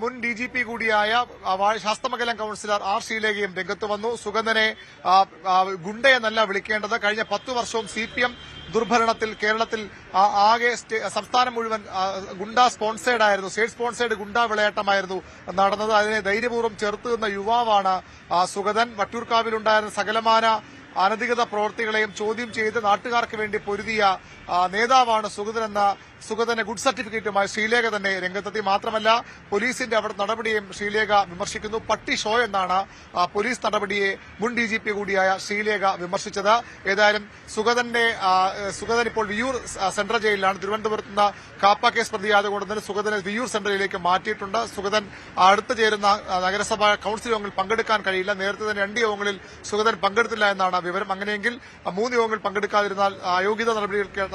മുൻ DGP കൂടിയായ ശാസ്തമംഗലം കൌൺസിലർ R ശ്രീലേഖയും രംഗത്ത് വന്നു. സുഗതനെ ഗുണ്ടയെന്നല്ല വിളിക്കേണ്ടത്. കഴിഞ്ഞ 10 വർഷവും CPM ദുർഭരണത്തിൽ കേരളത്തിൽ ആകെ സംസ്ഥാനം മുഴുവൻ ഗുണ്ട സ്പോൺസേഡ് ആയിരുന്നു. സ്റ്റേറ്റ് സ്പോൺസേഡ് ഗുണ്ട വിളയാട്ടമായിരുന്നു നടന്നത്. അതിനെ ധൈര്യപൂർവ്വം ചെറുത്തു നിന്ന യുവാവാണ് സുഗതൻ. വട്ടിയൂർക്കാവിലുണ്ടായിരുന്ന സകലമാന അനധികൃത പ്രവൃത്തികളെയും ചോദ്യം ചെയ്ത് നാട്ടുകാർക്ക് വേണ്ടി പൊരുതിയ നേതാവാണ് സുഗതനെന്ന സുഗതന് ഗുഡ് സർട്ടിഫിക്കറ്റുമായി ശ്രീലേഖ തന്നെ രംഗത്തെത്തി. മാത്രമല്ല പോലീസിന്റെ അവിടെ നടപടിയെയും ശ്രീലേഖ വിമർശിക്കുന്നു. പട്ടി ഷോ എന്നാണ് പോലീസ് നടപടിയെ മുൻ DGP കൂടിയായ ശ്രീലേഖ വിമർശിച്ചത്. ഏതായാലും സുഗതൻ ഇപ്പോൾ വിയ്യൂർ സെൻട്രൽ ജയിലിലാണ്. തിരുവനന്തപുരത്ത് നിന്ന് കാപ്പ കേസ് പ്രതിയായതുകൊണ്ട് തന്നെ സുഗതനെ വിയ്യൂർ സെൻട്രൽ ജയിലിലേക്ക് മാറ്റിയിട്ടുണ്ട്. സുഗതൻ അടുത്ത് ചേരുന്ന നഗരസഭാ കൌൺസിൽ യോഗങ്ങളിൽ പങ്കെടുക്കാൻ കഴിയില്ല. നേരത്തെ തന്നെ 2 യോഗങ്ങളിൽ സുഗതൻ പങ്കെടുത്തില്ല എന്നാണ് വിവരം. അങ്ങനെയെങ്കിൽ 3 യോഗങ്ങളിൽ പങ്കെടുക്കാതിരുന്നാൽ അയോഗ്യത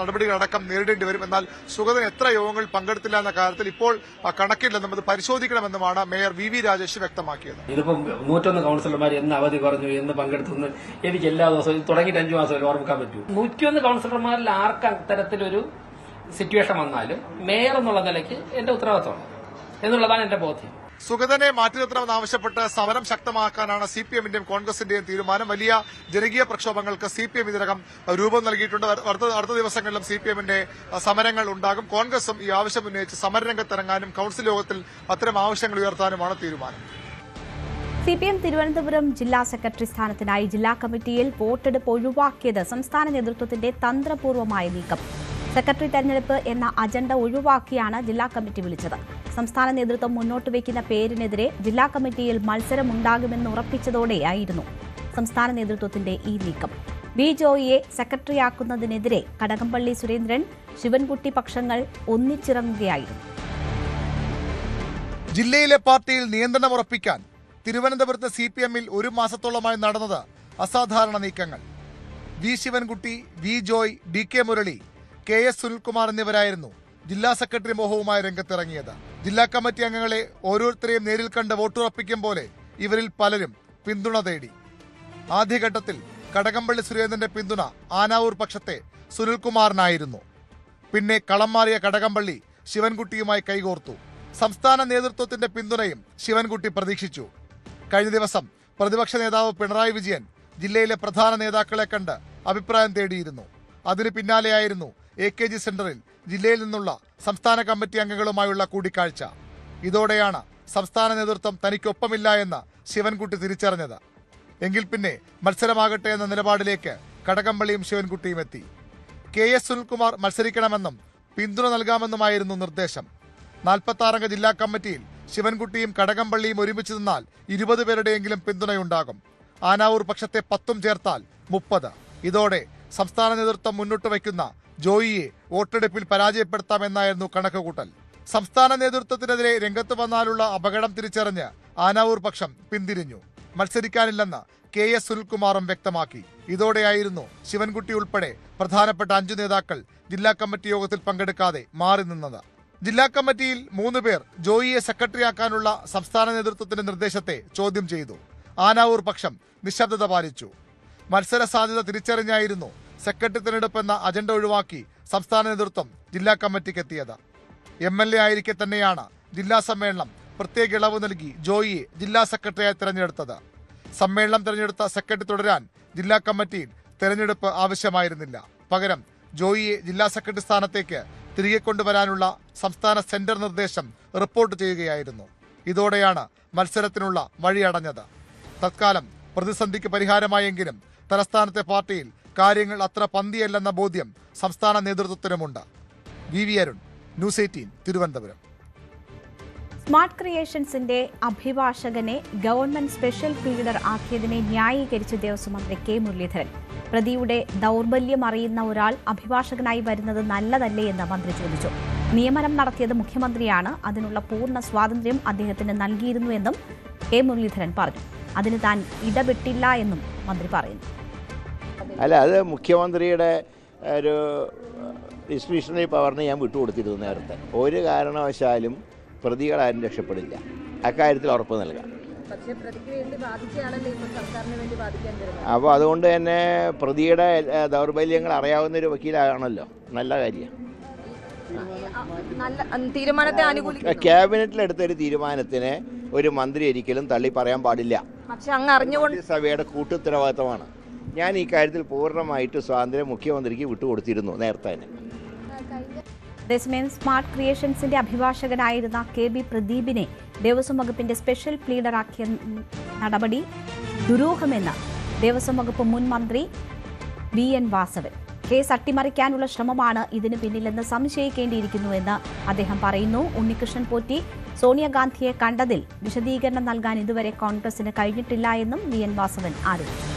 നടപടികളടക്കം നേരിടേണ്ടി വരും. എന്നാൽ സുഗതൻ എത്ര യോഗങ്ങളിൽ പങ്കെടുത്തില്ല എന്ന കാര്യത്തിൽ ഇപ്പോൾ കണക്കില്ലെന്നും അത് പരിശോധിക്കണമെന്നുമാണ് മേയർ VV രാജേഷ് വ്യക്തമാക്കിയത്. ഇതിപ്പം 101 കൌൺസിലർമാർ എന്ന് അവധി പറഞ്ഞു, എന്ന് പങ്കെടുത്തു, എനിക്ക് എല്ലാ ദിവസവും തുടങ്ങിയിട്ട് 5 മാസം ഓർമ്മിക്കാൻ പറ്റൂ. 101 കൌൺസിലർമാരിൽ ആർക്ക് അത്തരത്തിലൊരു സിറ്റുവേഷൻ വന്നാലും മേയർ എന്നുള്ള നിലയ്ക്ക് എന്റെ ഉത്തരവാദിത്തമാണ് എന്നുള്ളതാണ് എന്റെ ബോധ്യം. സുഗതനെ മാറ്റി നിർത്തണമെന്നാവശ്യപ്പെട്ട് സമരം ശക്തമാക്കാനാണ് CPMന്റെയും കോൺഗ്രസിന്റെയും തീരുമാനം. വലിയ ജനകീയ പ്രക്ഷോഭങ്ങൾക്ക് CPM ഇതിനകം രൂപം നൽകിയിട്ടുണ്ട്. അടുത്ത ദിവസങ്ങളിലും CPMന്റെ സമരങ്ങൾ ഉണ്ടാകും. കോൺഗ്രസും ഈ ആവശ്യം ഉന്നയിച്ച് സമരരംഗത്തിറങ്ങാനും കൌൺസിൽ യോഗത്തിൽ അത്തരം ആവശ്യങ്ങൾ ഉയർത്താനുമാണ് തീരുമാനം. CPM തിരുവനന്തപുരം ജില്ലാ സെക്രട്ടറി സ്ഥാനത്തിനായി ജില്ലാ കമ്മിറ്റിയിൽ വോട്ടെടുപ്പ് ഒഴിവാക്കിയത് സംസ്ഥാന നേതൃത്വത്തിന്റെ തന്ത്രപൂർവമായ നീക്കം. സെക്രട്ടറി തെരഞ്ഞെടുപ്പ് എന്ന അജണ്ട ഒഴിവാക്കിയാണ് ജില്ലാ കമ്മിറ്റി വിളിച്ചത്. സംസ്ഥാന നേതൃത്വം മുന്നോട്ട് വയ്ക്കുന്ന പേരിനെതിരെ ജില്ലാ കമ്മിറ്റിയിൽ മത്സരമുണ്ടാകുമെന്ന് ഉറപ്പിച്ചതോടെയായിരുന്നു സംസ്ഥാന നേതൃത്വത്തിന്റെ ഈ നീക്കം. B ജോയിയെ സെക്രട്ടറിയാക്കുന്നതിനെതിരെ കടകംപള്ളി സുരേന്ദ്രൻ, ശിവൻകുട്ടി പക്ഷങ്ങൾ ഒന്നിച്ചിറങ്ങുകയായിരുന്നു. ജില്ലയിലെ പാർട്ടിയിൽ നിയന്ത്രണം ഉറപ്പിക്കാൻ തിരുവനന്തപുരത്ത് CPMൽ 1 മാസത്തോളമായി നടന്നത് അസാധാരണ നീക്കങ്ങൾ. V Sivankutty, V Joy, DK Murali, KS Sunilkumar എന്നിവരായിരുന്നു ജില്ലാ സെക്രട്ടറി മോഹവുമായി രംഗത്തിറങ്ങിയത്. ജില്ലാ കമ്മിറ്റി അംഗങ്ങളെ ഓരോരുത്തരെയും നേരിൽ കണ്ട് വോട്ടുറപ്പിക്കും പോലെ ഇവരിൽ പലരും പിന്തുണ തേടി. ആദ്യഘട്ടത്തിൽ കടകംപള്ളി സുരേന്ദ്രന്റെ പിന്തുണ ആനാവൂർ പക്ഷത്തെ സുനിൽകുമാറിനായിരുന്നു. പിന്നെ കളം മാറിയ കടകംപള്ളി ശിവൻകുട്ടിയുമായി കൈകോർത്തു. സംസ്ഥാന നേതൃത്വത്തിന്റെ പിന്തുണയും ശിവൻകുട്ടി പ്രതീക്ഷിച്ചു. കഴിഞ്ഞ ദിവസം പ്രതിപക്ഷ നേതാവ് പിണറായി വിജയൻ ജില്ലയിലെ പ്രധാന നേതാക്കളെ കണ്ട് അഭിപ്രായം തേടിയിരുന്നു. അതിന് പിന്നാലെയായിരുന്നു AKG സെന്ററിൽ ജില്ലയിൽ നിന്നുള്ള സംസ്ഥാന കമ്മിറ്റി അംഗങ്ങളുമായുള്ള കൂടിക്കാഴ്ച. ഇതോടെയാണ് സംസ്ഥാന നേതൃത്വം തനിക്കൊപ്പമില്ല എന്ന് ശിവൻകുട്ടി തിരിച്ചറിഞ്ഞത്. എങ്കിൽ പിന്നെ മത്സരമാകട്ടെ എന്ന നിലപാടിലേക്ക് കടകംപള്ളിയും ശിവൻകുട്ടിയും എത്തി. KS സുനിൽകുമാർ മത്സരിക്കണമെന്നും പിന്തുണ നൽകാമെന്നുമായിരുന്നു നിർദ്ദേശം. 46 അംഗ ജില്ലാ കമ്മിറ്റിയിൽ ശിവൻകുട്ടിയും കടകംപള്ളിയും ഒരുമിച്ച് നിന്നാൽ 20 പേരുടെയെങ്കിലും പിന്തുണയുണ്ടാകും. ആനാവൂർ പക്ഷത്തെ 10 ചേർത്താൽ 30. ഇതോടെ സംസ്ഥാന നേതൃത്വം മുന്നോട്ട് വയ്ക്കുന്ന ജോയിയെ വോട്ടെടുപ്പിൽ പരാജയപ്പെടുത്താമെന്നായിരുന്നു കണക്കുകൂട്ടൽ. സംസ്ഥാന നേതൃത്വത്തിനെതിരെ രംഗത്ത് വന്നാലുള്ള അപകടം തിരിച്ചറിഞ്ഞ് ആനാവൂർ പക്ഷം പിന്തിരിഞ്ഞു. മത്സരിക്കാനില്ലെന്ന് KS സുനിൽകുമാറും വ്യക്തമാക്കി. ഇതോടെയായിരുന്നു ശിവൻകുട്ടി ഉൾപ്പെടെ പ്രധാനപ്പെട്ട 5 നേതാക്കൾ ജില്ലാ കമ്മിറ്റി യോഗത്തിൽ പങ്കെടുക്കാതെ മാറി നിന്നത്. ജില്ലാ കമ്മിറ്റിയിൽ 3 പേർ ജോയിയെ സെക്രട്ടറിയാക്കാനുള്ള സംസ്ഥാന നേതൃത്വത്തിന്റെ നിർദ്ദേശത്തെ ചോദ്യം ചെയ്തു. ആനാവൂർ പക്ഷം നിശബ്ദത പാലിച്ചു. മത്സര സാധ്യത തിരിച്ചറിഞ്ഞായിരുന്നു സെക്രട്ടറി തിരഞ്ഞെടുപ്പെന്ന അജണ്ട ഒഴിവാക്കി സംസ്ഥാന നേതൃത്വം ജില്ലാ കമ്മിറ്റിക്ക് എത്തിയത്. MLA ആയിരിക്കെ തന്നെയാണ് ജില്ലാ സമ്മേളനം പ്രത്യേക ഇളവ് നൽകി ജോയിയെ ജില്ലാ സെക്രട്ടറിയായി തിരഞ്ഞെടുത്തത്. സമ്മേളനം തിരഞ്ഞെടുത്ത സെക്രട്ടറി തുടരാൻ ജില്ലാ കമ്മിറ്റിയിൽ തെരഞ്ഞെടുപ്പ് ആവശ്യമായിരുന്നില്ല. പകരം ജോയിയെ ജില്ലാ സെക്രട്ടറി സ്ഥാനത്തേക്ക് തിരികെ കൊണ്ടുവരാനുള്ള സംസ്ഥാന സെന്റർ നിർദ്ദേശം റിപ്പോർട്ട് ചെയ്യുകയായിരുന്നു. ഇതോടെയാണ് മത്സരത്തിനുള്ള വഴിയടഞ്ഞത്. തത്കാലം പ്രതിസന്ധിക്ക് പരിഹാരമായെങ്കിലും തലസ്ഥാനത്തെ പാർട്ടിയിൽ കാര്യങ്ങൾ അത്ര പന്തിയല്ലെന്ന ബോധ്യം സംസ്ഥാന നേതൃത്വത്തിനുമുണ്ട്. VV Arun, news 18, Thiruvananthapuram. Smart ക്രിയേഷൻസിന്റെ അഭിഭാഷകനെ ഗവൺമെന്റ് സ്പെഷ്യൽ പ്ലീഡർ ആക്കിയതിനെ ന്യായീകരിച്ച് ദേവസ്വം മന്ത്രി കെ മുരളീധരൻ. പ്രതിയുടെ ദൗർബല്യം അറിയുന്ന ഒരാൾ അഭിഭാഷകനായി വരുന്നത് നല്ലതല്ലേ എന്ന് മന്ത്രി ചോദിച്ചു. നിയമനം നടത്തിയത് മുഖ്യമന്ത്രിയാണ്. അതിനുള്ള പൂർണ്ണ സ്വാതന്ത്ര്യം അദ്ദേഹത്തിന് നൽകിയിരുന്നു എന്നും കെ മുരളീധരൻ പറഞ്ഞു. അതിന് താൻ ഇടപെട്ടില്ല എന്നും മന്ത്രി പറയുന്നു. അല്ല, അത് മുഖ്യമന്ത്രിയുടെ ഒരു ഡിസ്ക്രിഷണറി പവറിന് ഞാൻ വിട്ടുകൊടുത്തിരുന്നു നേരത്തെ. ഒരു കാരണവശാലും പ്രതികളാരും രക്ഷപ്പെടില്ല, അക്കാര്യത്തിൽ ഉറപ്പ് നൽകാം. അപ്പോൾ അതുകൊണ്ട് തന്നെ പ്രതിയുടെ ദൗർബല്യങ്ങൾ അറിയാവുന്ന ഒരു വക്കീലാണല്ലോ, നല്ല കാര്യം. ക്യാബിനറ്റിലെടുത്തൊരു തീരുമാനത്തിന് ഒരു മന്ത്രി ഒരിക്കലും തള്ളി പറയാൻ പാടില്ല. സഭയുടെ കൂട്ടുത്തരവാദിത്തമാണ്. ഞാൻ ഈ കാര്യത്തിൽ പൂർണ്ണമായിട്ട് സ്വാതന്ത്ര്യം മുഖ്യമന്ത്രിക്ക് വിട്ടുകൊടുത്തിരുന്നു നേരത്തെ തന്നെ. അതേസമയം സ്മാർട്ട് ക്രിയേഷൻസിന്റെ അഭിഭാഷകനായിരുന്ന KB പ്രദീപിനെ ദേവസ്വം വകുപ്പിന്റെ സ്പെഷ്യൽ പ്ലീഡറാക്കിയ നടപടി ദുരൂഹമെന്ന് ദേവസ്വം വകുപ്പ് മുൻ മന്ത്രി VN വാസവൻ. കേസ് അട്ടിമറിക്കാനുള്ള ശ്രമമാണ് ഇതിന് പിന്നിലെന്ന് സംശയിക്കേണ്ടിയിരിക്കുന്നുവെന്ന് അദ്ദേഹം പറയുന്നു. ഉണ്ണികൃഷ്ണൻ പോറ്റി സോണിയാഗാന്ധിയെ കണ്ടതിൽ വിശദീകരണം നൽകാൻ ഇതുവരെ കോൺഗ്രസിന് കഴിഞ്ഞിട്ടില്ല എന്നും VN വാസവൻ ആരോപിച്ചു.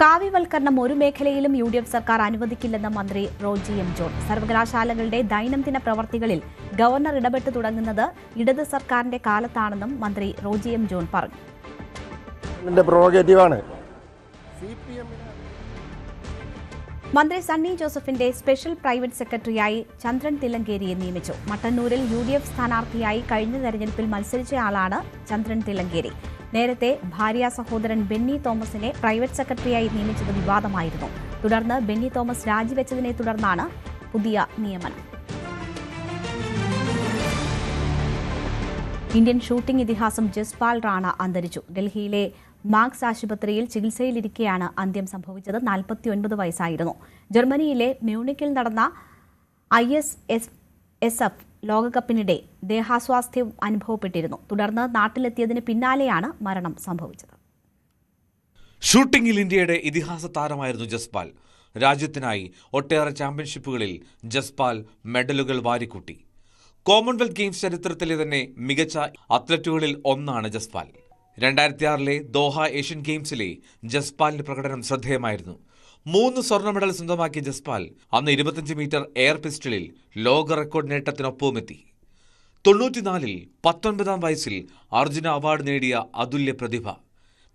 കാവ്യവൽക്കരണം ഒരു മേഖലയിലും UDF സർക്കാർ അനുവദിക്കില്ലെന്ന് മന്ത്രി റോജി M. ജോൺ. സർവകലാശാലകളുടെ ദൈനംദിന പ്രവർത്തികളിൽ ഗവർണർ ഇടപെട്ട് തുടങ്ങുന്നത് ഇടത് സർക്കാരിന്റെ കാലത്താണെന്നും മന്ത്രി റോജി M. ജോൺ പറഞ്ഞു. മന്ത്രി സണ്ണി ജോസഫിന്റെ സ്പെഷ്യൽ പ്രൈവറ്റ് സെക്രട്ടറിയായി ചന്ദ്രൻ തില്ലങ്കേരിയെ നിയമിച്ചു. മട്ടന്നൂരിൽ UDF സ്ഥാനാർത്ഥിയായി കഴിഞ്ഞ തെരഞ്ഞെടുപ്പിൽ മത്സരിച്ചയാളാണ് ചന്ദ്രൻ തില്ലങ്കേരി. നേരത്തെ ഭാര്യ സഹോദരൻ ബെന്നി തോമസിനെ പ്രൈവറ്റ് സെക്രട്ടറിയായി നിയമിച്ചത് വിവാദമായിരുന്നു. തുടർന്ന് ബെന്നി തോമസ് രാജിവെച്ചതിനെ തുടർന്നാണ് പുതിയ നിയമനം. ഇന്ത്യൻ ഷൂട്ടിംഗ് ഇതിഹാസം ജസ്പാൽ റാണ അന്തരിച്ചു. ഡൽഹിയിലെ മാക്സ് ആശുപത്രിയിൽ ചികിത്സയിലിരിക്കെയാണ് അന്ത്യം സംഭവിച്ചത്. 49 വയസ്സായിരുന്നു. ജർമ്മനിയിലെ മ്യൂണിക്കിൽ നടന്ന ISSF ലോകകപ്പിനിടെ ദേഹാസ്വാസ്ഥ്യം അനുഭവപ്പെട്ടിരുന്നു. തുടർന്ന് നാട്ടിലെത്തിയതിന് പിന്നാലെയാണ് മരണം സംഭവിച്ചത്. ഷൂട്ടിംഗിൽ ഇന്ത്യയുടെ ഇതിഹാസ താരമായിരുന്നു ജസ്പാൽ. രാജ്യത്തിനായി ഒട്ടേറെ ചാമ്പ്യൻഷിപ്പുകളിൽ ജസ്പാൽ മെഡലുകൾ വാരിക്കൂട്ടി. കോമൺവെൽത്ത് ഗെയിംസ് ചരിത്രത്തിലെ തന്നെ മികച്ച അത്ലറ്റുകളിൽ ഒന്നാണ് ജസ്പാൽ. 2006 ദോഹ ഏഷ്യൻ ഗെയിംസിലെ ജസ്പാലിന്റെ പ്രകടനം ശ്രദ്ധേയമായിരുന്നു. 3 സ്വർണ്ണ മെഡൽ സ്വന്തമാക്കിയ ജസ്പാൽ അന്ന് 25 മീറ്റർ എയർ പിസ്റ്റളിൽ ലോക റെക്കോർഡ് നേട്ടത്തിനൊപ്പവുമെത്തി. 94 19-ാം വയസ്സിൽ അർജുന അവാർഡ് നേടിയ അതുല്യ പ്രതിഭ.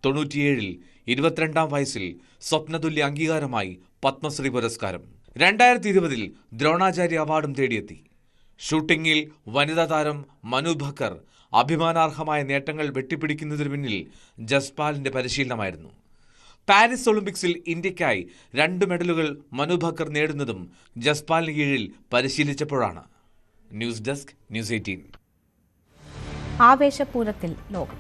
97 22-ാം വയസ്സിൽ സ്വപ്നതുല്യ അംഗീകാരമായി പത്മശ്രീ പുരസ്കാരം. 2020 ദ്രോണാചാര്യ അവാർഡും തേടിയെത്തി. ഷൂട്ടിംഗിൽ വനിതാ താരം മനു ഭക്കർ അഭിമാനാർഹമായ നേട്ടങ്ങൾ വെട്ടിപ്പിടിക്കുന്നതിനു പിന്നിൽ ജസ്പാലിന്റെ പരിശീലനമായിരുന്നു. പാരീസ് ഒളിമ്പിക്സിൽ ഇന്ത്യയ്ക്കായി 2 മെഡലുകൾ മനു ഭക്കർ നേടുന്നതും ജസ്പാലിന് കീഴിൽ പരിശീലിച്ചപ്പോഴാണ്. News desk, news 18. ആവേശപൂരത്തിൽ ലോകം.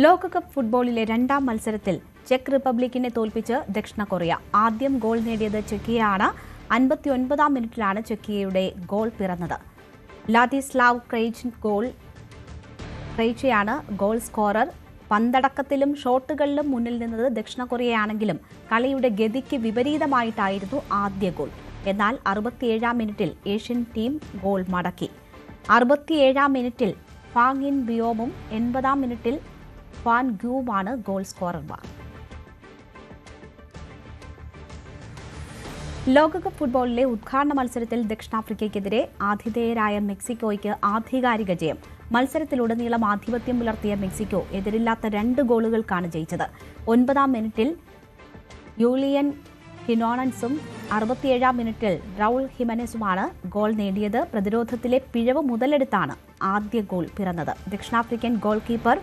ലോകകപ്പ് ഫുട്ബോളിലെ 2ാം മത്സരത്തിൽ ചെക്ക് റിപ്പബ്ലിക്കിനെ തോൽപ്പിച്ച് ദക്ഷിണ കൊറിയ. ആദ്യം ഗോൾ നേടിയത് ചെക്കിയയാണ്. 59-ാം മിനിറ്റിലാണ് ചെക്കിയയുടെ ഗോൾ പിറന്നത്. ലാദിസ്ലാവ് ക്രെയ്ച്ചയാണ് ഗോൾ സ്കോറർ. പന്തടക്കത്തിലും ഷോട്ടുകളിലും മുന്നിൽ നിന്നത് ദക്ഷിണ കൊറിയയാണെങ്കിലും കളിയുടെ ഗതിക്ക് വിപരീതമായിട്ടായിരുന്നു ആദ്യ ഗോൾ. എന്നാൽ 67-ാം മിനിറ്റിൽ ഏഷ്യൻ ടീം ഗോൾ മടക്കി. 67-ാം മിനിറ്റിൽ ഫാങ് ഇൻ ബിയോമും 80-ാം മിനിറ്റിൽ ഫാൻ ഗ്യൂമാണ് ഗോൾ സ്കോറർമാർ. ലോകകപ്പ് ഫുട്ബോളിലെ ഉദ്ഘാടന മത്സരത്തിൽ ദക്ഷിണാഫ്രിക്കയ്ക്കെതിരെ ആതിഥേയരായ മെക്സിക്കോയ്ക്ക് ആധികാരിക ജയം. മത്സരത്തിലുടനീളം ആധിപത്യം പുലർത്തിയ മെക്സിക്കോ എതിരില്ലാത്ത 2 ഗോളുകൾക്കാണ് ജയിച്ചത്. 9-ാം മിനിറ്റിൽ യൂലിയൻ ഹിനോണൻസും 67-ാം മിനിറ്റിൽ റൗൾ ഹിമനസുമാണ് ഗോൾ നേടിയത്. പ്രതിരോധത്തിലെ പിഴവ് മുതലെടുത്താണ് ആദ്യ ഗോൾ പിറന്നത്. ദക്ഷിണാഫ്രിക്കൻ ഗോൾ കീപ്പർ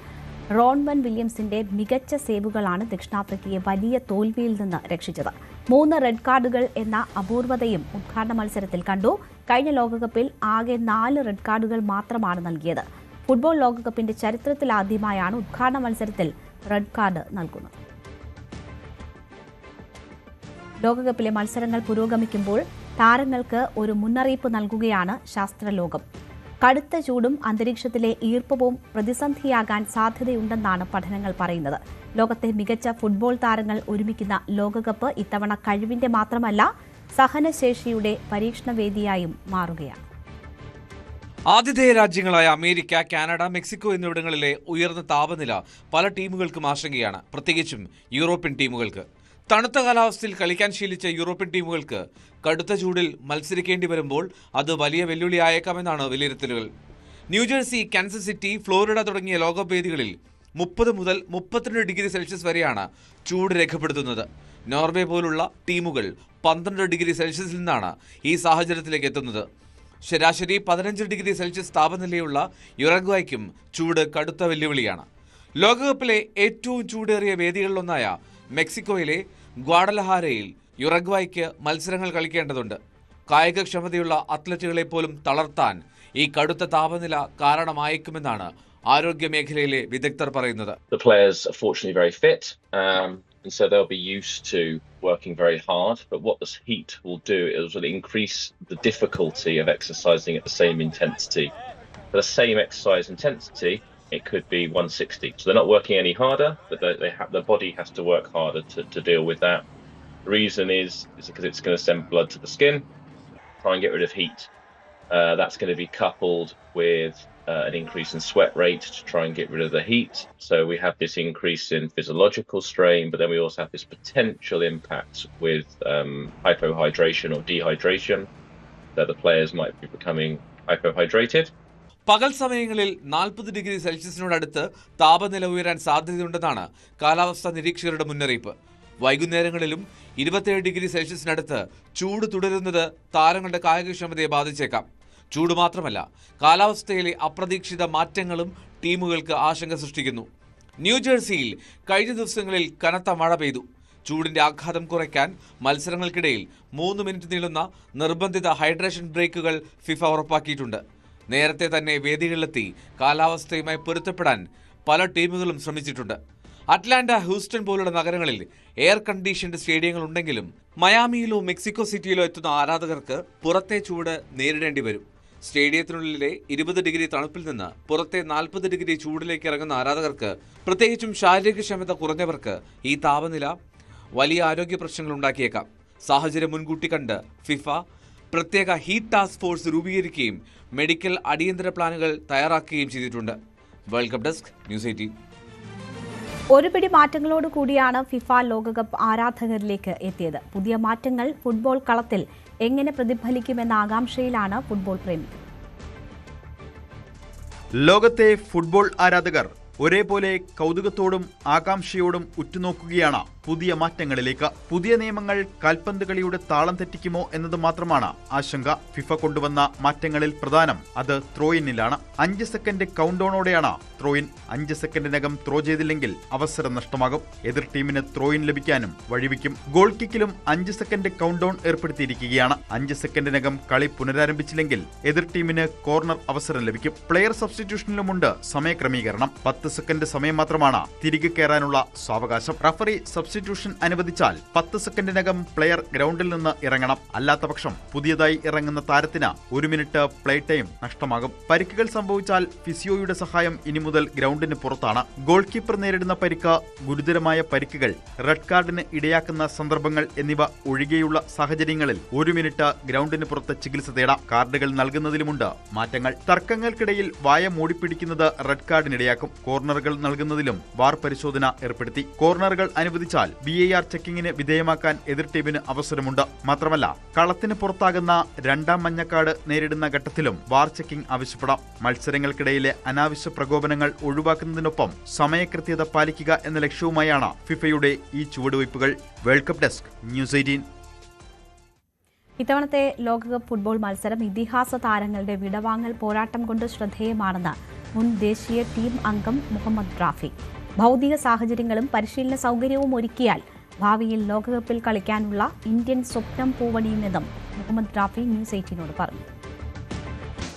റോൺവൻ വില്യംസിന്റെ മികച്ച സേവുകളാണ് ദക്ഷിണാഫ്രിക്കയെ വലിയ തോൽവിയിൽ നിന്ന് രക്ഷിച്ചത്. 3 റെഡ് കാർഡുകൾ എന്ന അപൂർവതയും ഉദ്ഘാടന മത്സരത്തിൽ കണ്ടു. കഴിഞ്ഞ ലോകകപ്പിൽ ആകെ 4 റെഡ് കാർഡുകൾ മാത്രമാണ് നൽകിയത്. ഫുട്ബോൾ ലോകകപ്പിന്റെ ചരിത്രത്തിലാദ്യമായാണ് ഉദ്ഘാടന മത്സരത്തിൽ റെഡ് കാർഡ് നൽകുന്നത്. ലോകകപ്പിലെ മത്സരങ്ങൾ പുരോഗമിക്കുമ്പോൾ താരങ്ങൾക്ക് ഒരു മുന്നറിയിപ്പ് നൽകുകയാണ് ശാസ്ത്രലോകം. കടുത്ത ചൂടും അന്തരീക്ഷത്തിലെ ഈർപ്പവും പ്രതിസന്ധിയാകാൻ സാധ്യതയുണ്ടെന്നാണ് പഠനങ്ങൾ പറയുന്നത്. ലോകത്തെ മികച്ച ഫുട്ബോൾ താരങ്ങൾ ഒരുമിക്കുന്ന ലോകകപ്പ് ഇത്തവണ കഴിവിന്റെ മാത്രമല്ല സഹനശേഷിയുടെ പരീക്ഷണവേദിയായും മാറുകയാണ്. ആതിഥേയ രാജ്യങ്ങളായ അമേരിക്ക, കാനഡ, മെക്സിക്കോ എന്നിവിടങ്ങളിലെ ഉയർന്ന താപനില പല ടീമുകൾക്കും ആശങ്കയാണ്, പ്രത്യേകിച്ചും യൂറോപ്യൻ ടീമുകൾക്ക്. തണുത്ത കാലാവസ്ഥയിൽ കളിക്കാൻ ശീലിച്ച യൂറോപ്യൻ ടീമുകൾക്ക് കടുത്ത ചൂടിൽ മത്സരിക്കേണ്ടി വരുമ്പോൾ അത് വലിയ വെല്ലുവിളിയായേക്കാമെന്നാണ് വിലയിരുത്തലുകൾ. ന്യൂജേഴ്സി, കാൻസസ് സിറ്റി, ഫ്ലോറിഡ തുടങ്ങിയ ലോകകപ്പ് വേദികളിൽ 30 മുതൽ 32 ഡിഗ്രി സെൽഷ്യസ് വരെയാണ് ചൂട് രേഖപ്പെടുത്തുന്നത്. നോർവേ പോലുള്ള ടീമുകൾ 12 ഡിഗ്രി സെൽഷ്യസിൽ നിന്നാണ് ഈ സാഹചര്യത്തിലേക്ക് എത്തുന്നത്. ശരാശരി 15 ഡിഗ്രി സെൽഷ്യസ് താപനിലയുള്ള യുറഗ്വായ്ക്കും ചൂട് കടുത്ത വെല്ലുവിളിയാണ്. ലോകകപ്പിലെ ഏറ്റവും ചൂടേറിയ വേദികളിലൊന്നായ മെക്സിക്കോയിലെ ഗ്വാഡലഹാരയിൽ യുറഗ്വായ്ക്ക് മത്സരങ്ങൾ കളിക്കേണ്ടതുണ്ട്. കായികക്ഷമതയുള്ള അത്ലറ്റുകളെ പോലും തളർത്താൻ ഈ കടുത്ത താപനില കാരണമായേക്കുമെന്നാണ് ആരോഗ്യ മേഖലയിലെ വിദഗ്ധർ പറയുന്നത്. The players are fortunately very fit, and so they'll be used to working very hard. But what this heat will do is will increase the difficulty of exercising at the same intensity. For the same exercise intensity, it could be 160. So they're not working any harder, but the body has to work harder to deal with that. The reason is because it's going to send blood to the skin, try and get rid of heat. That's going to be coupled with an increase in sweat rate to try and get rid of the heat. So we have this increase in physiological strain, but then we also have this potential impact with hypohydration or dehydration, that the players might be becoming hypohydrated. പകൽ സമയങ്ങളിൽ 40 degree സെൽഷ്യസിനോടടുത്ത് താപനില ഉയരാൻ സാധ്യതയുണ്ടെന്നാണ് കാലാവസ്ഥാ നിരീക്ഷകരുടെ മുന്നറിയിപ്പ്. വൈകുന്നേരങ്ങളിലും 27 degree സെൽഷ്യസിനടുത്ത് ചൂട് തുടരുന്നത് താരങ്ങളുടെ കായികക്ഷമതയെ ബാധിച്ചേക്കാം. ചൂട് മാത്രമല്ല, കാലാവസ്ഥയിലെ അപ്രതീക്ഷിത മാറ്റങ്ങളും ടീമുകൾക്ക് ആശങ്ക സൃഷ്ടിക്കുന്നു. ന്യൂജേഴ്സിയിൽ കഴിഞ്ഞ ദിവസങ്ങളിൽ കനത്ത മഴ പെയ്തു. ചൂടിന്റെ ആഘാതം കുറയ്ക്കാൻ മത്സരങ്ങൾക്കിടയിൽ 3 മിനിറ്റ് നീളുന്ന നിർബന്ധിത ഹൈഡ്രേഷൻ ബ്രേക്കുകൾ ഫിഫ ഉറപ്പാക്കിയിട്ടുണ്ട്. നേരത്തെ തന്നെ വേദികളിലെത്തി കാലാവസ്ഥയുമായി പൊരുത്തപ്പെടാൻ പല ടീമുകളും ശ്രമിച്ചിട്ടുണ്ട്. അറ്റ്ലാന്റ, ഹൂസ്റ്റൺ പോലുള്ള നഗരങ്ങളിൽ എയർ കണ്ടീഷൻഡ് സ്റ്റേഡിയങ്ങൾ ഉണ്ടെങ്കിലും മയാമിയിലോ മെക്സിക്കോ സിറ്റിയിലോ എത്തുന്ന ആരാധകർക്ക് പുറത്തെ ചൂട് നേരിടേണ്ടി വരും. സ്റ്റേഡിയത്തിനുള്ളിലെ 20 ഡിഗ്രി തണുപ്പിൽ നിന്ന് പുറത്തെ 40 ഡിഗ്രി ചൂടിലേക്ക് ഇറങ്ങുന്ന ആരാധകർക്ക്, പ്രത്യേകിച്ചും ശാരീരികക്ഷമത കുറഞ്ഞവർക്ക് ഈ താപനില വലിയ ആരോഗ്യ പ്രശ്നങ്ങൾ ഉണ്ടാക്കിയേക്കാം. സാഹചര്യം മുൻകൂട്ടി കണ്ട് ഫിഫ പ്രത്യേക ഹീറ്റ് ടാസ്ക് ഫോഴ്സ് രൂപീകരിക്കുകയും മെഡിക്കൽ അടിയന്തര പ്ലാനുകൾ തയ്യാറാക്കുകയും ചെയ്തിട്ടുണ്ട്. World cup desk, news 18. ഒരു പിടി മാറ്റങ്ങളോട് കൂടിയാണ് ഫിഫ ലോകകപ്പ് ആരാധകരിലേക്ക് എത്തിയത്. പുതിയ മാറ്റങ്ങൾ ഫുട്ബോൾ കളത്തിൽ എങ്ങനെ പ്രതിഫലിക്കുമെന്ന ആകാംക്ഷയിലാണ് ഫുട്ബോൾ പ്രേമികൾ. ലോകത്തെ ഫുട്ബോൾ ആരാധകർ ഒരേപോലെ കൗതുകത്തോടും ആകാംക്ഷയോടും ഉറ്റുനോക്കുകയാണ് പുതിയ മാറ്റങ്ങളിലേക്ക്. പുതിയ നിയമങ്ങൾ കാൽപന്ത് കളിയുടെ താളം തെറ്റിക്കുമോ എന്നത് മാത്രമാണ് ആശങ്ക. ഫിഫ കൊണ്ടുവന്ന മാറ്റങ്ങളിൽ പ്രധാനം അത് ത്രോയിനിലാണ്. 5 സെക്കൻഡ് കൗണ്ട് ഡൗണോടെയാണ് ത്രോയിൻ. 5 സെക്കൻഡിനകം ത്രോ ചെയ്തില്ലെങ്കിൽ അവസരം നഷ്ടമാകും. എതിർ ടീമിന് ത്രോയിൻ ലഭിക്കാനും വഴിവെക്കും. ഗോൾ കിക്കിലും 5 സെക്കൻഡ് കൗണ്ട് ഡൗൺ ഏർപ്പെടുത്തിയിരിക്കുകയാണ്. 5 സെക്കൻഡിനകം കളി പുനരാരംഭിച്ചില്ലെങ്കിൽ എതിർ ടീമിന് കോർണർ അവസരം ലഭിക്കും. പ്ലെയർ സബ്സ്റ്റിറ്റ്യൂഷനിലുമുണ്ട് സമയക്രമീകരണം. 10 സെക്കൻഡ് സമയം മാത്രമാണ് തിരികെ കയറാനുള്ള സാവകാശം. റഫറി സബ്സ്റ്റിറ്റ്യൂഷൻ അനുവദിച്ചാൽ 10 സെക്കൻഡിനകം പ്ലെയർ ഗ്രൗണ്ടിൽ നിന്ന് ഇറങ്ങണം. അല്ലാത്തപക്ഷം പുതിയതായി ഇറങ്ങുന്ന താരത്തിന് 1 മിനിറ്റ് പ്ലേ ടൈം നഷ്ടമാകും. പരിക്കുകൾ സംഭവിച്ചാൽ ഫിസിയോയുടെ സഹായം ഇനി മുതൽ ഗ്രൗണ്ടിന് പുറത്താണ്. ഗോൾ കീപ്പർ നേരിടുന്ന പരിക്ക്, ഗുരുതരമായ പരിക്കുകൾ, റെഡ് കാർഡിന് ഇടയാക്കുന്ന സന്ദർഭങ്ങൾ എന്നിവ ഒഴികെയുള്ള സാഹചര്യങ്ങളിൽ 1 മിനിറ്റ് ഗ്രൗണ്ടിന് പുറത്ത് ചികിത്സ തേടാം. കാർഡുകൾ നൽകുന്നതിലുമുണ്ട് മാറ്റങ്ങൾ. തർക്കങ്ങൾക്കിടയിൽ വായ മൂടിപ്പിടിക്കുന്നത് റെഡ് കാർഡിനിടയാക്കും. കോർണറുകൾ നൽകുന്നതിലും വാർ പരിശോധന ഏർപ്പെടുത്തി. കോർണറുകൾ അനുവദിച്ചാൽ വന്നാൽ VAR ചെക്കിങ്ങിന് വിധേയമാക്കാൻ എതിർ ടീമിന് അവസരമുണ്ട്. മാത്രമല്ല കളത്തിന് പുറത്താകുന്ന രണ്ടാം മഞ്ഞക്കാർഡ് നേരിടുന്ന ഘട്ടത്തിലും വാർ ചെക്കിംഗ് ആവശ്യപ്പെടാം. മത്സരങ്ങൾക്കിടയിലെ അനാവശ്യ പ്രകോപനങ്ങൾ ഒഴിവാക്കുന്നതിനൊപ്പം സമയകൃത്യത പാലിക്കുക എന്ന ലക്ഷ്യവുമായാണ് ഫിഫയുടെ ഈ ചുവടുവയ്പ്പുകൾ. World cup desk news 18. ഇത്തവണത്തെ ലോകകപ്പ് ഫുട്ബോൾ മത്സരം ഇതിഹാസ താരങ്ങളുടെ വിടവാങ്ങൽ പോരാട്ടം കൊണ്ട് ശ്രദ്ധേയമാണെന്ന് മുൻ ദേശീയ ടീം അംഗം മുഹമ്മദ് റാഫി. ഭൗതിക സാഹചര്യങ്ങളും പരിശീലന സൗകര്യവും ഒരുക്കിയാൽ ഭാവിയിൽ ലോകകപ്പിൽ കളിക്കാനുള്ള ഇന്ത്യൻ സ്വപ്നം പൂവണിയുമെന്നും മുഹമ്മദ് റാഫി ന്യൂസ് 18നോട് പറഞ്ഞു.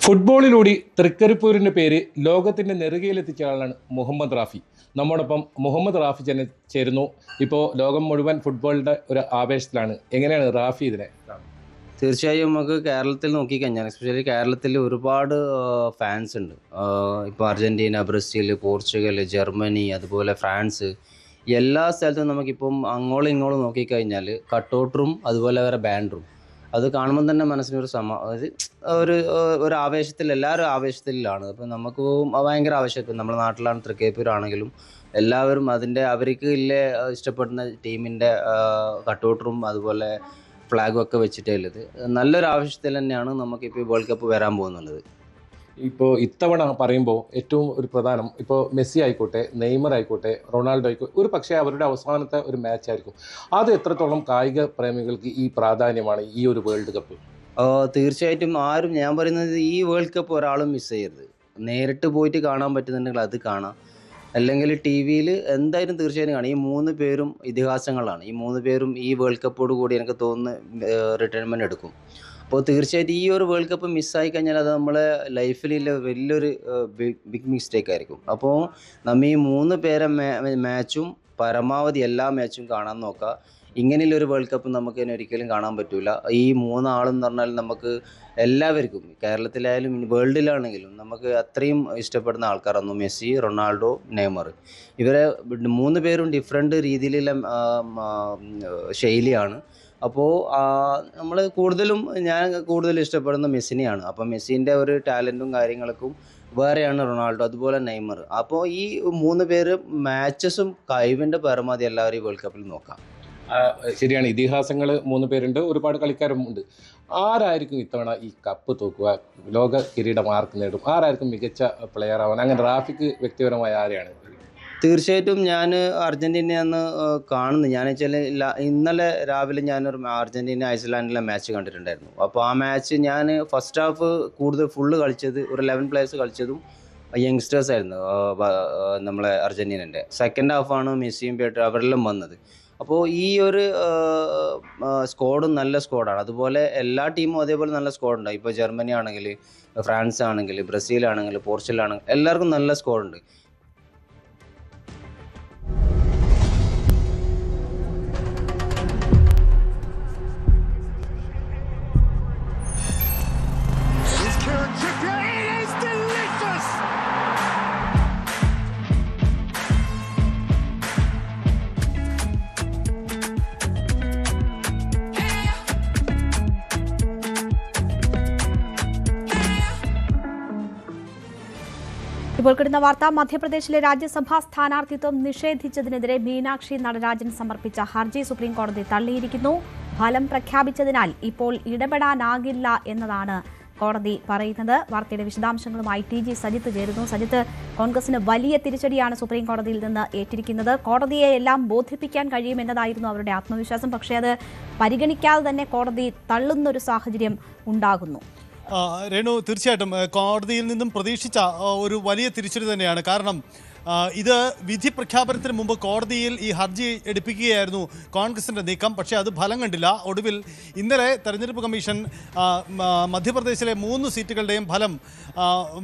ഫുട്ബോളിലൂടെ തൃക്കരിപ്പൂരിന്റെ പേര് ലോകത്തിന്റെ നെറുകയിലെത്തിച്ച ആളാണ് മുഹമ്മദ് റാഫി. നമ്മോടൊപ്പം മുഹമ്മദ് റാഫി തന്നെ ചേരുന്നു. ഇപ്പോൾ ലോകം മുഴുവൻ ഫുട്ബോളിന്റെ ഒരു ആവേശത്തിലാണ്. എങ്ങനെയാണ് റാഫി ഇതിനെ? തീർച്ചയായും നമുക്ക് കേരളത്തിൽ നോക്കിക്കഴിഞ്ഞാൽ എസ്പെഷ്യലി കേരളത്തിൽ ഒരുപാട് ഫാൻസ് ഉണ്ട്. ഇപ്പോൾ അർജൻറ്റീന, ബ്രസീൽ, പോർച്ചുഗൽ, ജർമ്മനി, അതുപോലെ ഫ്രാൻസ്, എല്ലാ സ്ഥലത്തും നമുക്കിപ്പം അങ്ങോളം ഇങ്ങോളം നോക്കിക്കഴിഞ്ഞാൽ കട്ടൗട്ടറും അതുപോലെ വേറെ ബാൻഡറും അത് കാണുമ്പോൾ തന്നെ മനസ്സിനൊരു ഒരു ആവേശത്തിൽ, എല്ലാവരും ആവേശത്തിലാണ്. അപ്പം നമുക്ക് ഭയങ്കര ആവേശം. ഇപ്പം നമ്മുടെ നാട്ടിലാണ് തൃക്കരിപ്പൂരാണെങ്കിലും എല്ലാവരും അവർക്ക് ഇഷ്ടപ്പെടുന്ന ടീമിൻ്റെ കട്ടൗട്ടറും അതുപോലെ ഫ്ലാഗും ഒക്കെ വെച്ചിട്ടേ ഉള്ളത്. നല്ലൊരു ആവശ്യത്തിൽ തന്നെയാണ് നമുക്കിപ്പോൾ വേൾഡ് കപ്പ് വരാൻ പോകുന്നുള്ളത്. ഇപ്പോൾ ഇത്തവണ പറയുമ്പോൾ ഏറ്റവും ഒരു പ്രധാനം, ഇപ്പോൾ മെസ്സി ആയിക്കോട്ടെ, നെയ്മർ ആയിക്കോട്ടെ, റൊണാൾഡോ ആയിക്കോട്ടെ, ഒരു പക്ഷേ അവരുടെ അവസാനത്തെ ഒരു മാച്ച് ആയിരിക്കും. അത് എത്രത്തോളം കായിക പ്രേമികൾക്ക് ഈ പ്രാധാന്യമാണ് ഈ ഒരു വേൾഡ് കപ്പ്? തീർച്ചയായിട്ടും ഞാൻ പറയുന്നത് ഈ വേൾഡ് കപ്പ് ഒരാളും മിസ് ചെയ്യരുത്. നേരിട്ട് പോയിട്ട് കാണാൻ പറ്റുന്നുണ്ടെങ്കിൽ അത് കാണാം, അല്ലെങ്കിൽ TV-യിൽ എന്തായാലും തീർച്ചയായും കാണാം. ഈ 3 പേരും ഇതിഹാസങ്ങളാണ്. ഈ 3 പേരും ഈ വേൾഡ് കപ്പോട് കൂടി എനിക്ക് തോന്നുന്നു റിട്ടയർമെൻറ്റ് എടുക്കും. അപ്പോൾ തീർച്ചയായിട്ടും ഈ ഒരു വേൾഡ് കപ്പ് മിസ്സായി കഴിഞ്ഞാൽ അത് നമ്മളെ ലൈഫിലുള്ള വലിയൊരു ബിഗ് മിസ്റ്റേക്ക് ആയിരിക്കും. അപ്പോൾ നമ്മൾ ഈ 3 പേരെ മാച്ചും പരമാവധി എല്ലാ മാച്ചും കാണാൻ നോക്കുക. ഇങ്ങനെയുള്ളൊരു വേൾഡ് കപ്പ് നമുക്ക് തന്നെ ഒരിക്കലും കാണാൻ പറ്റില്ല. ഈ 3 ആളെന്ന് പറഞ്ഞാൽ നമുക്ക് എല്ലാവർക്കും കേരളത്തിലായാലും വേൾഡിലാണെങ്കിലും നമുക്ക് അത്രയും ഇഷ്ടപ്പെടുന്ന ആൾക്കാരാണ് മെസ്സി, റൊണാൾഡോ, നെയ്മർ. ഇവരെ 3 പേരും ഡിഫറെൻറ്റ് രീതിയിലുള്ള ശൈലിയാണ്. അപ്പോൾ ഞാൻ കൂടുതൽ ഇഷ്ടപ്പെടുന്ന മെസ്സിനെയാണ്. അപ്പോൾ മെസ്സിൻ്റെ ഒരു ടാലൻറ്റും കാര്യങ്ങൾക്കും വേറെയാണ് റൊണാൾഡോ, അതുപോലെ നെയ്മർ. അപ്പോൾ ഈ 3 പേര് മാച്ചസും കഴിവിൻ്റെ പരമാവധി എല്ലാവരും വേൾഡ് കപ്പിൽ നോക്കാം. ശരിയാണ്, ഇതിഹാസങ്ങൾ 3 പേരുണ്ട്, ഒരുപാട് കളിക്കാരും ഉണ്ട്. ആരായിരിക്കും ഇത്തവണ ഈ കപ്പ് തൂക്കുക, ലോക കിരീടം ആർക്ക് നേടും, ആരായിരിക്കും മികച്ച പ്ലെയർ ആവാൻ? അങ്ങനെ റാഫിക്ക് വ്യക്തിപരമായ ആരെയാണ്? തീർച്ചയായിട്ടും ഞാൻ അർജൻറ്റീനയെന്ന് കാണുന്നു. ഞാൻ വെച്ചാൽ ഇന്നലെ രാവിലെ ഞാനൊരു അർജൻറ്റീന ഐസ്ലാൻഡിലെ മാച്ച് കണ്ടിട്ടുണ്ടായിരുന്നു. അപ്പോൾ ആ മാച്ച് ഞാൻ ഫസ്റ്റ് ഹാഫ് കൂടുതൽ ഫുള്ള് കളിച്ചത് ഒരു 11 പ്ലേയേഴ്സ് കളിച്ചതും യങ്സ്റ്റേഴ്സ് ആയിരുന്നു നമ്മളെ അർജൻറ്റീനൻ്റെ. സെക്കൻഡ് ഹാഫാണ് മെസ്സിയും പേട്ടർ അവരെല്ലാം വന്നത്. അപ്പോൾ ഈ ഒരു സ്ക്വാഡും നല്ല സ്ക്വാഡാണ്. അതുപോലെ എല്ലാ ടീമും അതേപോലെ നല്ല സ്ക്വാഡുണ്ട്. ഇപ്പോൾ ജർമ്മനി ആണെങ്കിൽ, ഫ്രാൻസ് ആണെങ്കിൽ, ബ്രസീൽ ആണെങ്കിൽ, പോർച്ചുഗൽ ആണെങ്കിൽ എല്ലാവർക്കും നല്ല സ്ക്വാഡുണ്ട്. ഇപ്പോൾ കിട്ടുന്ന വാർത്ത, മധ്യപ്രദേശിലെ രാജ്യസഭാ സ്ഥാനാർത്ഥിത്വം നിഷേധിച്ചതിനെതിരെ മീനാക്ഷി നടരാജൻ സമർപ്പിച്ച ഹർജി സുപ്രീം കോടതി തള്ളിയിരിക്കുന്നു. ഫലം പ്രഖ്യാപിച്ചതിനാൽ ഇപ്പോൾ ഇടപെടാനാകില്ല എന്നതാണ് കോടതി പറയുന്നത്. വാർത്തയുടെ വിശദാംശങ്ങളുമായി TG സജിത്ത് ചേരുന്നു. സജിത്ത്, കോൺഗ്രസിന് വലിയ തിരിച്ചടിയാണ് സുപ്രീം കോടതിയിൽ നിന്ന് ഏറ്റിരിക്കുന്നത്. കോടതിയെ എല്ലാം ബോധിപ്പിക്കാൻ കഴിയുമെന്നതായിരുന്നു അവരുടെ ആത്മവിശ്വാസം. പക്ഷേ അത് പരിഗണിക്കാതെ തന്നെ കോടതി തള്ളുന്നൊരു സാഹചര്യം ഉണ്ടാകുന്നു. രേണു, തീർച്ചയായിട്ടും കോടതിയിൽ നിന്നും പ്രതീക്ഷിച്ച ഒരു വലിയ തിരിച്ചടി തന്നെയാണ്. കാരണം ഇത് വിധി പ്രഖ്യാപനത്തിന് മുമ്പ് കോടതിയിൽ ഈ ഹർജി എടുപ്പിക്കുകയായിരുന്നു കോൺഗ്രസിൻ്റെ നീക്കം. പക്ഷേ അത് ഫലം കണ്ടില്ല. ഒടുവിൽ ഇന്നലെ തെരഞ്ഞെടുപ്പ് കമ്മീഷൻ മധ്യപ്രദേശിലെ 3 സീറ്റുകളുടെയും ഫലം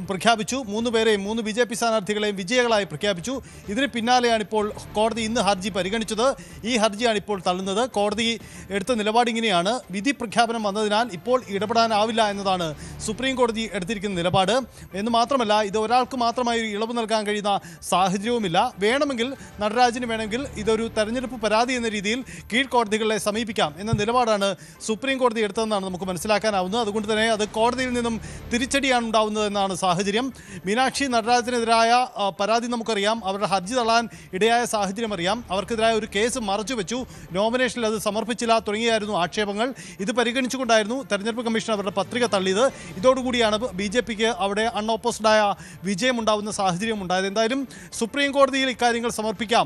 പ്രഖ്യാപിച്ചു. 3 പേരെയും 3 BJP സ്ഥാനാർത്ഥികളെയും വിജയികളായി പ്രഖ്യാപിച്ചു. ഇതിന് പിന്നാലെയാണ് ഇപ്പോൾ കോടതി ഇന്ന് ഹർജി പരിഗണിച്ചത്. ഈ ഹർജിയാണ് ഇപ്പോൾ തള്ളുന്നത്. കോടതി എടുത്ത നിലപാടിങ്ങനെയാണ്. വിധി പ്രഖ്യാപനം വന്നതിനാൽ ഇപ്പോൾ ഇടപെടാനാവില്ല എന്നതാണ് സുപ്രീം കോടതി എടുത്തിരിക്കുന്ന നിലപാട്. എന്ന് മാത്രമല്ല, ഇത് ഒരാൾക്ക് മാത്രമായി ഒരു ഇളവ് നൽകാൻ കഴിയുന്ന സാഹചര്യവുമില്ല. വേണമെങ്കിൽ നടരാജന് വേണമെങ്കിൽ ഇതൊരു തെരഞ്ഞെടുപ്പ് പരാതി എന്ന രീതിയിൽ കീഴ്ക്കോടതികളെ സമീപിക്കാം എന്ന നിലപാടാണ് സുപ്രീം കോടതി എടുത്തതെന്നാണ് നമുക്ക് മനസ്സിലാക്കാനാവുന്നത്. അതുകൊണ്ട് തന്നെ അത് കോടതിയിൽ നിന്നും തിരിച്ചടിയാണ് ഉണ്ടാവുന്നതെന്നാണ് സാഹചര്യം. മീനാക്ഷി നടരാജനെതിരായ പരാതി നമുക്കറിയാം. അവരുടെ ഹർജി തള്ളാൻ ഇടയായ സാഹചര്യം അറിയാം. അവർക്കെതിരായ ഒരു കേസ് മറച്ചുവെച്ചു, നോമിനേഷനിൽ അത് സമർപ്പിച്ചില്ല തുടങ്ങിയായിരുന്നു ആക്ഷേപങ്ങൾ. ഇത് പരിഗണിച്ചുകൊണ്ടായിരുന്നു തെരഞ്ഞെടുപ്പ് കമ്മീഷൻ അവരുടെ പത്രിക തള്ളിയത്. ഇതോടുകൂടിയാണ് BJPക്ക് അവിടെ അൺഓപ്പോസ്ഡായ വിജയമുണ്ടാകുന്ന സാഹചര്യം ഉണ്ടായത്. എന്തായാലും സുപ്രീം കോടതിയിൽ ഇക്കാര്യങ്ങൾ സമർപ്പിക്കാം,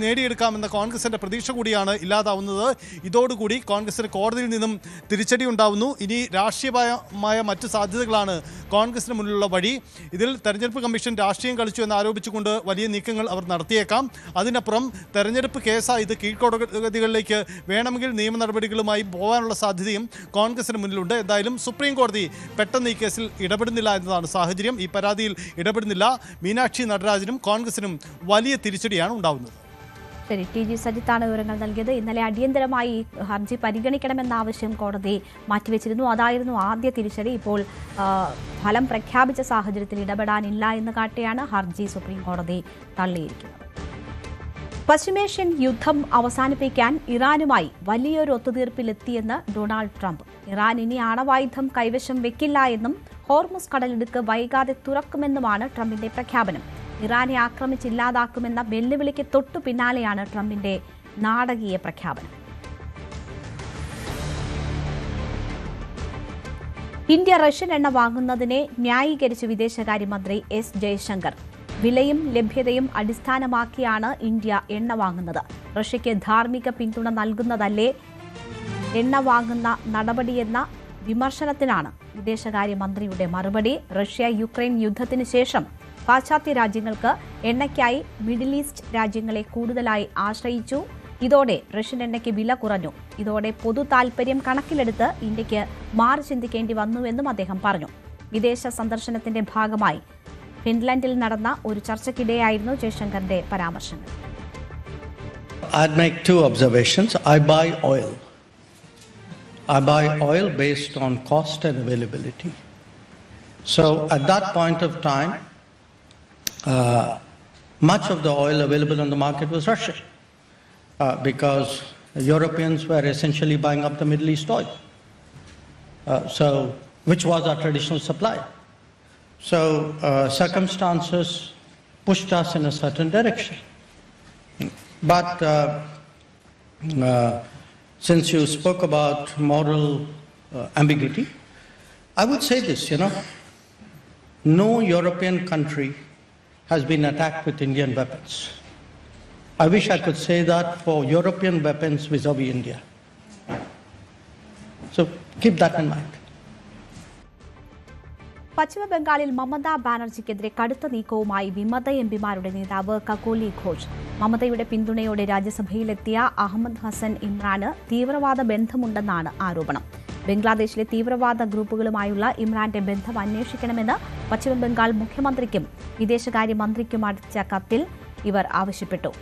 നേടിയെടുക്കാമെന്ന കോൺഗ്രസിൻ്റെ പ്രതീക്ഷ കൂടിയാണ് ഇല്ലാതാവുന്നത്. ഇതോടുകൂടി കോൺഗ്രസിന് കോടതിയിൽ നിന്നും തിരിച്ചടി ഉണ്ടാവുന്നു. ഇനി രാഷ്ട്രീയമായ മറ്റ് സാധ്യതകളാണ് കോൺഗ്രസിന് മുന്നിലുള്ള വഴി. ഇതിൽ തെരഞ്ഞെടുപ്പ് കമ്മീഷൻ രാഷ്ട്രീയം കളിച്ചു എന്ന് ആരോപിച്ചുകൊണ്ട് വലിയ നീക്കങ്ങൾ അവർ നടത്തിയേക്കാം. അതിനപ്പുറം തെരഞ്ഞെടുപ്പ് കേസായി ഇത് കീഴ്ക്കോടതികളിലേക്ക് വേണമെങ്കിൽ നിയമ നടപടികളുമായി പോകാനുള്ള സാധ്യതയും കോൺഗ്രസിന് മുന്നിലുണ്ട്. എന്തായാലും സുപ്രീം കോടതി പെട്ടെന്ന് ഈ കേസിൽ ഇടപെടുന്നില്ല എന്നതാണ് സാഹചര്യം. ഈ പരാതിയിൽ ഇടപെടുന്നില്ല. മീനാക്ഷി നടരാജനും കോൺഗ്രസിനും വലിയ തിരിച്ചടിയാണ് ഉണ്ടാവുന്നത്. ശരി, TG സജിത്താണ് വിവരങ്ങൾ നൽകിയത്. ഇന്നലെ അടിയന്തരമായി ഹർജി പരിഗണിക്കണമെന്ന ആവശ്യം കോടതി മാറ്റിവെച്ചിരുന്നു. അതായിരുന്നു ആദ്യ തിരിച്ചടി. ഇപ്പോൾ ഫലം പ്രഖ്യാപിച്ച സാഹചര്യത്തിൽ ഇടപെടാനില്ല എന്ന് കാട്ടിയാണ് ഹർജി സുപ്രീം കോടതി തള്ളിയിരിക്കുന്നത്. പശ്ചിമേഷ്യൻ യുദ്ധം അവസാനിപ്പിക്കാൻ ഇറാനുമായി വലിയൊരു ഒത്തുതീർപ്പിലെത്തിയെന്ന് ഡൊണാൾഡ് ട്രംപ്. ഇറാൻ ഇനി ആണവായുധം കൈവശം വെക്കില്ല എന്നും ഹോർമുസ് കടലിടുക്ക് വൈകാതെ തുറക്കുമെന്നുമാണ് ട്രംപിന്റെ പ്രഖ്യാപനം. ഇറാനെ ആക്രമിച്ചില്ലാതാക്കുമെന്ന വെല്ലുവിളിക്ക് തൊട്ടു പിന്നാലെയാണ് ട്രംപിന്റെ നാടകീയ പ്രഖ്യാപനം. ഇന്ത്യ റഷ്യൻ എണ്ണ വാങ്ങുന്നതിനെ ന്യായീകരിച്ച് വിദേശകാര്യമന്ത്രി S. ജയശങ്കർ. വിലയും ലഭ്യതയും അടിസ്ഥാനമാക്കിയാണ് ഇന്ത്യ എണ്ണ വാങ്ങുന്നത്. റഷ്യയ്ക്ക് ധാർമ്മിക പിന്തുണ നൽകുന്നതല്ലേ എണ്ണ വാങ്ങുന്ന നടപടിയെന്ന വിമർശനത്തിനാണ് വിദേശകാര്യമന്ത്രിയുടെ മറുപടി. റഷ്യ യുക്രൈൻ യുദ്ധത്തിന് ശേഷം പാശ്ചാത്യ രാജ്യങ്ങൾക്ക് എണ്ണയ്ക്കായി മിഡിൽ ഈസ്റ്റ് രാജ്യങ്ങളെ കൂടുതലായി ആശ്രയിച്ചു. ഇതോടെ റഷ്യൻ എണ്ണയ്ക്ക് വില കുറഞ്ഞു. ഇതോടെ പൊതു താൽപര്യം കണക്കിലെടുത്ത് ഇന്ത്യക്ക് മാറി ചിന്തിക്കേണ്ടി വന്നുവെന്നും അദ്ദേഹം പറഞ്ഞു. വിദേശ സന്ദർശനത്തിന്റെ ഭാഗമായി ഫിൻലൻഡിൽ നടന്ന ഒരു ചർച്ചയ്ക്കിടെയായിരുന്നു ജയശങ്കറിന്റെ പരാമർശങ്ങൾ. I'd make two observations. I buy oil based on cost and availability. So at that point of time, much of the oil available on the market was Russian because Europeans were essentially buying up the Middle East oil, which was our traditional supply. So circumstances pushed us in a certain direction. But since you spoke about moral ambiguity, I would say this, no European country has been attacked with Indian weapons. I wish I could say that for European weapons vis-a-vis India. So keep that in mind. പശ്ചിമബംഗാളിൽ മമതാ ബാനർജിക്കെതിരെ കടുത്ത നീക്കവുമായി വിമത എംപിമാരുടെ നേതാവ് കകോലി ഘോഷ്. മമതയുടെ പിന്തുണയോടെ രാജ്യസഭയിലെത്തിയ അഹമ്മദ് ഹസൻ ഇമ്രാന് തീവ്രവാദ ബന്ധമുണ്ടെന്നാണ് ആരോപണം. ബംഗ്ലാദേശിലെ തീവ്രവാദ ഗ്രൂപ്പുകളുമായുള്ള ഇമ്രാന്റെ ബന്ധം അന്വേഷിക്കണമെന്ന് പശ്ചിമബംഗാൾ മുഖ്യമന്ത്രിക്കും വിദേശകാര്യമന്ത്രിക്കും അയച്ച കത്തിൽ ഇവർ ആവശ്യപ്പെട്ടു.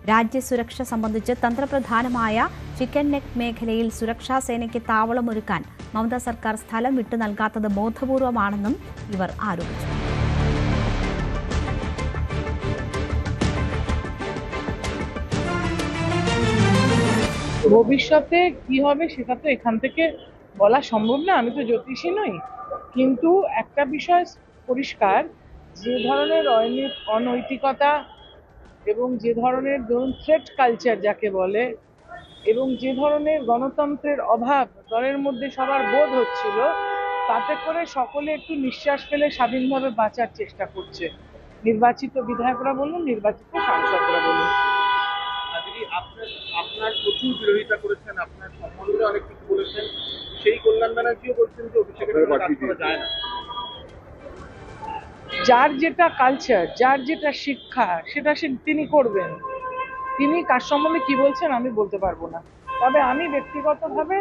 രാജ്യസുരക്ഷ സംബന്ധിച്ച് തന്ത്രപ്രധാനമായ ചിക്കൻ നെക്ക് മേഖലയിൽ സുരക്ഷാ സേനയ്ക്ക് താവളമൊരുക്കാൻ മമത സർക്കാർ സ്ഥലം വിട്ടു നൽകാത്തത് ബോധപൂർവമാണെന്നും ഇവർ ആരോപിച്ചു. ভবিষ্যতে কি হবে সেটা তো এখান থেকে বলা সম্ভব না, আমি তো জ্যোতিষী নই। কিন্তু একটা বিষয় পরিষ্কার, যে ধরনের অনৈতিকতা এবং যে ধরনের ধরুন থ্রেট কালচার যাকে বলে, এবং যে ধরনের গণতন্ত্রের অভাব দলের মধ্যে সবার বোধ হচ্ছিল, তাতে করে সকলে একটু নিঃশ্বাস ফেলে স্বাধীনভাবে বাঁচার চেষ্টা করছে। নির্বাচিত বিধায়করা বলুন, নির্বাচিত সাংসদরা বলুন। আপনার প্রচুর বিরোধিতা করেছেন, আপনার সম্বন্ধে অনেক কিছু বলেছেন, সেই কল্যাণ ব্যানার্জিও বলছেন যে অভিষেকের কাজ করা যায় না। যার যেটা কালচার, যার যেটা শিক্ষা, সেটা তিনি করবেন। তিনি কার সম্বন্ধে কি বলছেন আমি বলতে পারবো না। তবে আমি ব্যক্তিগতভাবে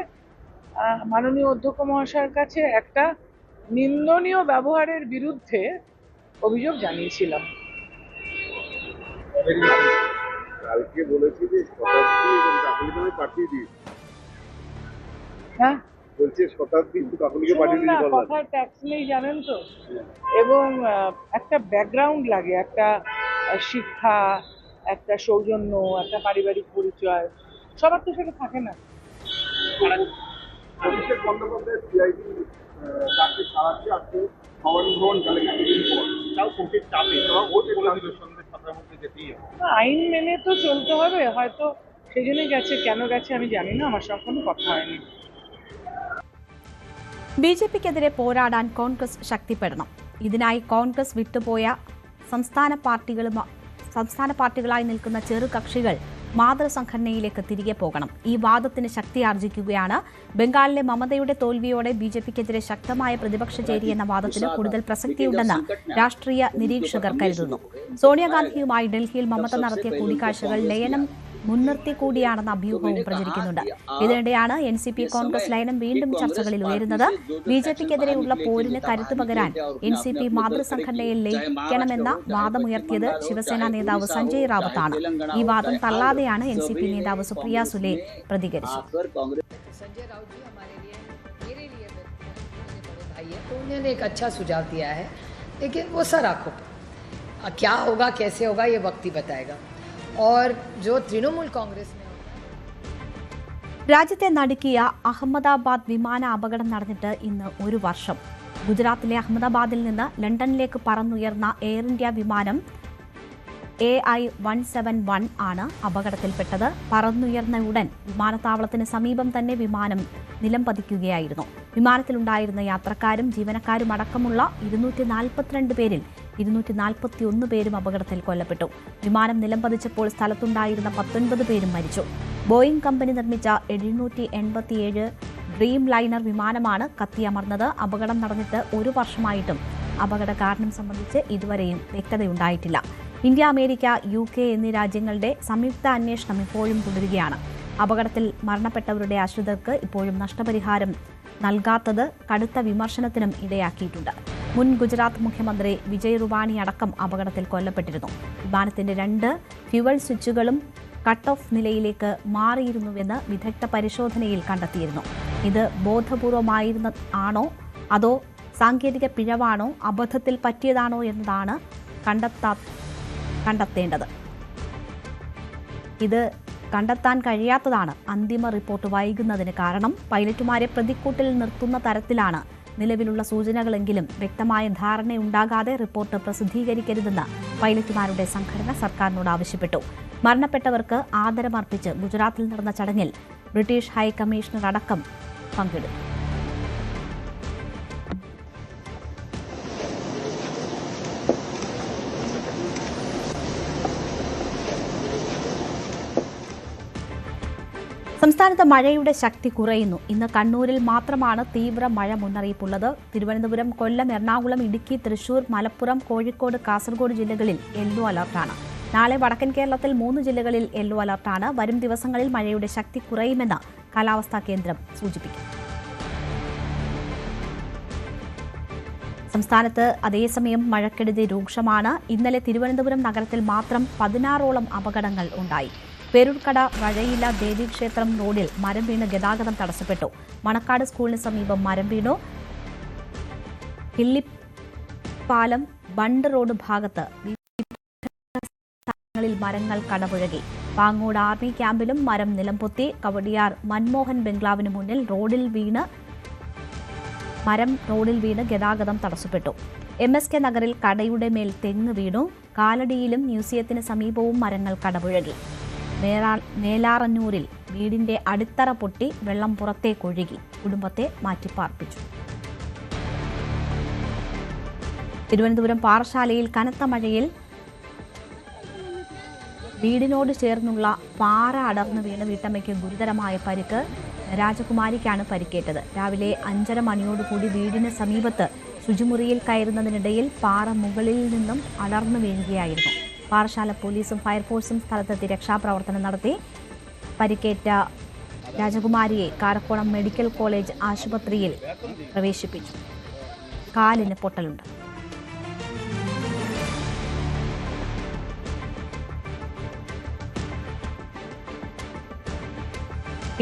মাননীয় অধ্যক্ষ মহাশয়ের কাছে একটা নিন্দনীয় ব্যবহারের বিরুদ্ধে অভিযোগ জানিয়েছিলাম। কালকে বলেছি যে শতাব্দী এবং কাকলিকে পাঠিয়ে দিই। হ্যাঁ বলছে শতাব্দী কাকলিকে পাঠিয়ে দিই বললাম। কথার ট্যাক্স নেই জানেন তো, এবং একটা ব্যাকগ্রাউন্ড লাগে, একটা শিক্ষা, একটা সৌজন্য, একটা পারিবারিক পরিচয়, সবার তো সেটা থাকে না। অভিষেক বন্দ্যোপাধ্যায় সিআইডি তাকে সারাচ্ছে আজকে ভবন গেলে কিছুদিন পর তাও কোর্টের চাপে ওর বলে দিল সন্ধ্যে 7টার মধ্যে যেতেই হবে। আইন মেনে তো চলতে হবে, হয়তো সেই জন্যই গেছে, কেন গেছে আমি জানি না, আমার সঙ্গে কোনো কথা হয়নি। ബിജെപിക്കെതിരെ പോരാടാൻ കോൺഗ്രസ് ശക്തിപ്പെടണം. ഇതിനായി കോൺഗ്രസ് വിട്ടുപോയ സംസ്ഥാന പാർട്ടികളായി നിൽക്കുന്ന ചെറുകക്ഷികൾ മാതൃസംഘടനയിലേക്ക് തിരികെ പോകണം. ഈ വാദത്തിന് ശക്തിയാർജിക്കുകയാണ്. ബംഗാളിലെ മമതയുടെ തോൽവിയോടെ ബിജെപിക്കെതിരെ ശക്തമായ പ്രതിപക്ഷ ചേരി എന്ന വാദത്തിന് കൂടുതൽ പ്രസക്തിയുണ്ടെന്ന് രാഷ്ട്രീയ നിരീക്ഷകർ കരുതുന്നു. സോണിയാഗാന്ധിയുമായി ഡൽഹിയിൽ മമത നടത്തിയ കൂടിക്കാഴ്ചകൾ ലയനം മുൻനിർത്തി കൂടിയാണെന്ന അഭ്യൂഹവും പ്രചരിക്കുന്നുണ്ട്. ഇതിനിടെയാണ് എൻസിപി കോൺഗ്രസ് ലയനം വീണ്ടും ചർച്ചകളിൽ ഉയരുന്നത്. ബിജെപിക്കെതിരെയുള്ള പോരിന് കരുത്തു പകരാൻ എൻസിപി മാതൃസംഘടനയിൽ ലയിക്കണമെന്ന വാദമുയർത്തിയത് ശിവസേന നേതാവ് സഞ്ജയ് റാവത്താണ്. ഈ വാദം തള്ളാതെയാണ് എൻസിപി നേതാവ് സുപ്രിയ സുലെ പ്രതികരിച്ചത്. उन्होंने एक अच्छा सुझाव दिया है, लेकिन वो सर आंखों पर क्या होगा कैसे होगा ये वक्त ही बताएगा. और जो तृणमूल कांग्रेस में രാജ്യത്തെ നടുക്കിയ അഹമ്മദാബാദ് വിമാന അപകടം നടന്നിട്ട് ഇന്ന് ഒരു വർഷം. ഗുജറാത്തിലെ അഹമ്മദാബാദിൽ നിന്ന് ലണ്ടനിലേക്ക് പറന്നുയർന്ന എയർ ഇന്ത്യ വിമാനം AI-171 ആണ് അപകടത്തിൽപ്പെട്ടത്. പറന്നുയർന്ന ഉടൻ വിമാനത്താവളത്തിന് സമീപം തന്നെ വിമാനം നിലം പതിക്കുകയായിരുന്നു. വിമാനത്തിലുണ്ടായിരുന്ന യാത്രക്കാരും ജീവനക്കാരും അടക്കമുള്ള 242 പേരിൽ 241 പേരും അപകടത്തിൽ കൊല്ലപ്പെട്ടു. വിമാനം നിലം പതിച്ചപ്പോൾ സ്ഥലത്തുണ്ടായിരുന്ന 19 പേരും മരിച്ചു. ബോയിംഗ് കമ്പനി നിർമ്മിച്ച 787 ഡ്രീം ലൈനർ വിമാനമാണ് കത്തിയമർന്നത്. അപകടം നടന്നിട്ട് ഒരു വർഷമായിട്ടും അപകട കാരണം സംബന്ധിച്ച് ഇതുവരെയും വ്യക്തതയുണ്ടായിട്ടില്ല. ഇന്ത്യ, അമേരിക്ക, UK എന്നീ രാജ്യങ്ങളുടെ സംയുക്ത അന്വേഷണം ഇപ്പോഴും തുടരുകയാണ്. അപകടത്തിൽ മരണപ്പെട്ടവരുടെ ആശ്രിതർക്ക് ഇപ്പോഴും നഷ്ടപരിഹാരം നൽകാത്തത് കടുത്ത വിമർശനത്തിനും ഇടയാക്കിയിട്ടുണ്ട്. മുൻ ഗുജറാത്ത് മുഖ്യമന്ത്രി വിജയ് റുപാണി അടക്കം അപകടത്തിൽ കൊല്ലപ്പെട്ടിരുന്നു. വിമാനത്തിന്റെ 2 ഫ്യുവൽ സ്വിച്ചുകളും കട്ട് ഓഫ് നിലയിലേക്ക് മാറിയിരുന്നുവെന്ന് വിദഗ്ധ പരിശോധനയിൽ കണ്ടെത്തിയിരുന്നു. ഇത് ബോധപൂർവമായിരുന്നതാണോ അതോ സാങ്കേതിക പിഴവാണോ അബദ്ധത്തിൽ പറ്റിയതാണോ എന്നതാണ് കണ്ടെത്തേണ്ടത്. ഇത് കണ്ടെത്താൻ കഴിയാത്തതാണ് അന്തിമ റിപ്പോർട്ട് വൈകുന്നതിന് കാരണം. പൈലറ്റുമാരെ പ്രതിക്കൂട്ടിൽ നിർത്തുന്ന തരത്തിലാണ് നിലവിലുള്ള സൂചനകളെങ്കിലും വ്യക്തമായ ധാരണയുണ്ടാകാതെ റിപ്പോർട്ട് പ്രസിദ്ധീകരിക്കരുതെന്ന് പൈലറ്റുമാരുടെ സംഘടന സർക്കാരിനോട് ആവശ്യപ്പെട്ടു. മരണപ്പെട്ടവർക്ക് ആദരമർപ്പിച്ച് ഗുജറാത്തിൽ നടന്ന ചടങ്ങിൽ ബ്രിട്ടീഷ് ഹൈക്കമ്മീഷണർ അടക്കം പങ്കെടുത്തു. സംസ്ഥാനത്ത് മഴയുടെ ശക്തി കുറയുന്നു. ഇന്ന് കണ്ണൂരിൽ മാത്രമാണ് തീവ്ര മഴ മുന്നറിയിപ്പുള്ളത്. തിരുവനന്തപുരം, കൊല്ലം, എറണാകുളം, ഇടുക്കി, തൃശൂർ, മലപ്പുറം, കോഴിക്കോട്, കാസർഗോഡ് ജില്ലകളിൽ യെല്ലോ അലർട്ടാണ്. നാളെ വടക്കൻ കേരളത്തിൽ 3 ജില്ലകളിൽ യെല്ലോ അലർട്ടാണ്. വരും ദിവസങ്ങളിൽ മഴയുടെ ശക്തി കുറയുമെന്ന് കാലാവസ്ഥാ കേന്ദ്രം സൂചിപ്പിക്കുന്നു. സംസ്ഥാനത്ത് അതേസമയം മഴക്കെടുതി രൂക്ഷമാണ്. ഇന്നലെ തിരുവനന്തപുരം നഗരത്തിൽ മാത്രം 16ഓളം അപകടങ്ങൾ ഉണ്ടായി. പേരൂർക്കട വഴയില ദേവീക്ഷേത്രം റോഡിൽ മരം വീണ് ഗതാഗതം തടസ്സപ്പെട്ടു. മണക്കാട് സ്കൂളിന് സമീപം മരം വീണു. കിള്ളിപ്പാലം ബണ്ട് റോഡ് ഭാഗത്ത് സ്ഥലങ്ങളിൽ മരങ്ങൾ കടപുഴകി. പാങ്ങോട് ആർമി ക്യാമ്പിലും മരം നിലംപൊത്തി. കവടിയാർ മൻമോഹൻ ബംഗ്ലാവിന് മുന്നിൽ മരം റോഡിൽ വീണ് ഗതാഗതം തടസ്സപ്പെട്ടു. MSK നഗറിൽ കടയുടെ മേൽ തെങ്ങ് വീണു. കാലടിയിലും മ്യൂസിയത്തിന് സമീപവും മരങ്ങൾ കടപുഴകി. മേലാറന്നൂരിൽ വീടിന്റെ അടിത്തറ പൊട്ടി വെള്ളം പുറത്തേക്കൊഴുകി. കുടുംബത്തെ മാറ്റിപ്പാർപ്പിച്ചു. തിരുവനന്തപുരം പാറശാലയിൽ കനത്ത മഴയിൽ വീടിനോട് ചേർന്നുള്ള പാറ അടർന്നു വീണ് വീട്ടമ്മയ്ക്ക് ഗുരുതരമായ പരിക്ക്. രാജകുമാരിക്കാണ് പരിക്കേറ്റത്. രാവിലെ 5:30 മണിയോടുകൂടി വീടിന് സമീപത്ത് ശുചിമുറിയിൽ കയറുന്നതിനിടയിൽ പാറ മുകളിൽ നിന്നും അടർന്നു വീഴുകയായിരുന്നു. പാറശാല പോലീസും ഫയർഫോഴ്സും സ്ഥലത്തെത്തി രക്ഷാപ്രവർത്തനം നടത്തി. പരിക്കേറ്റ രാജകുമാരിയെ കാരക്കോണം മെഡിക്കൽ കോളേജ് ആശുപത്രിയിൽ പ്രവേശിപ്പിച്ചു. കാലിന് പൊട്ടലുണ്ട്.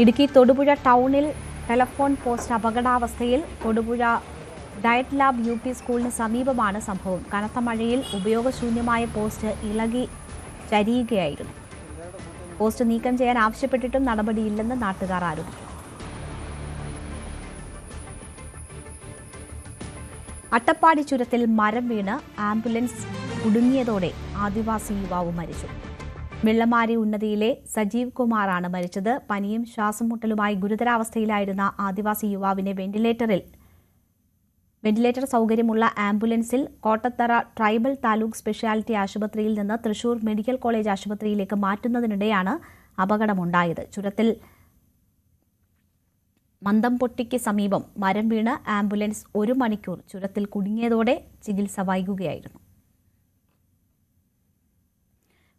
ഇടുക്കി തൊടുപുഴ ടൗണിൽ ടെലഫോൺ പോസ്റ്റ് അപകടാവസ്ഥയിൽ. തൊടുപുഴ ഡയറ്റ് ലാബ് UP സ്കൂളിന് സമീപമാണ് സംഭവം. കനത്ത മഴയിൽ ഉപയോഗശൂന്യമായ പോസ്റ്റ് ഇളകി ചരിയുകയായിരുന്നു. പോസ്റ്റ് നീക്കം ചെയ്യാൻ ആവശ്യപ്പെട്ടിട്ടും നടപടിയില്ലെന്ന് നാട്ടുകാർ ആരോപിച്ചു. അട്ടപ്പാടി ചുരത്തിൽ മരം വീണ് ആംബുലൻസ് കുടുങ്ങിയതോടെ ആദിവാസി യുവാവ് മരിച്ചു. വെള്ളമാരി ഉന്നതിയിലെ സജീവ് കുമാറാണ് മരിച്ചത്. പനിയും ശ്വാസംമുട്ടലുമായി ഗുരുതരാവസ്ഥയിലായിരുന്ന ആദിവാസി യുവാവിനെ വെന്റിലേറ്റർ സൗകര്യമുള്ള ആംബുലൻസിൽ കോട്ടത്തറ ട്രൈബൽ താലൂക്ക് സ്പെഷ്യാലിറ്റി ആശുപത്രിയിൽ നിന്ന് തൃശൂർ മെഡിക്കൽ കോളേജ് ആശുപത്രിയിലേക്ക് മാറ്റുന്നതിനിടെയാണ് അപകടമുണ്ടായത്. ചുരത്തിൽ മന്ദംപൊട്ടിക്ക് സമീപം മരം വീണ് ആംബുലൻസ് 1 മണിക്കൂർ ചുരത്തിൽ കുടുങ്ങിയതോടെ ചികിത്സ വൈകുകയായിരുന്നു.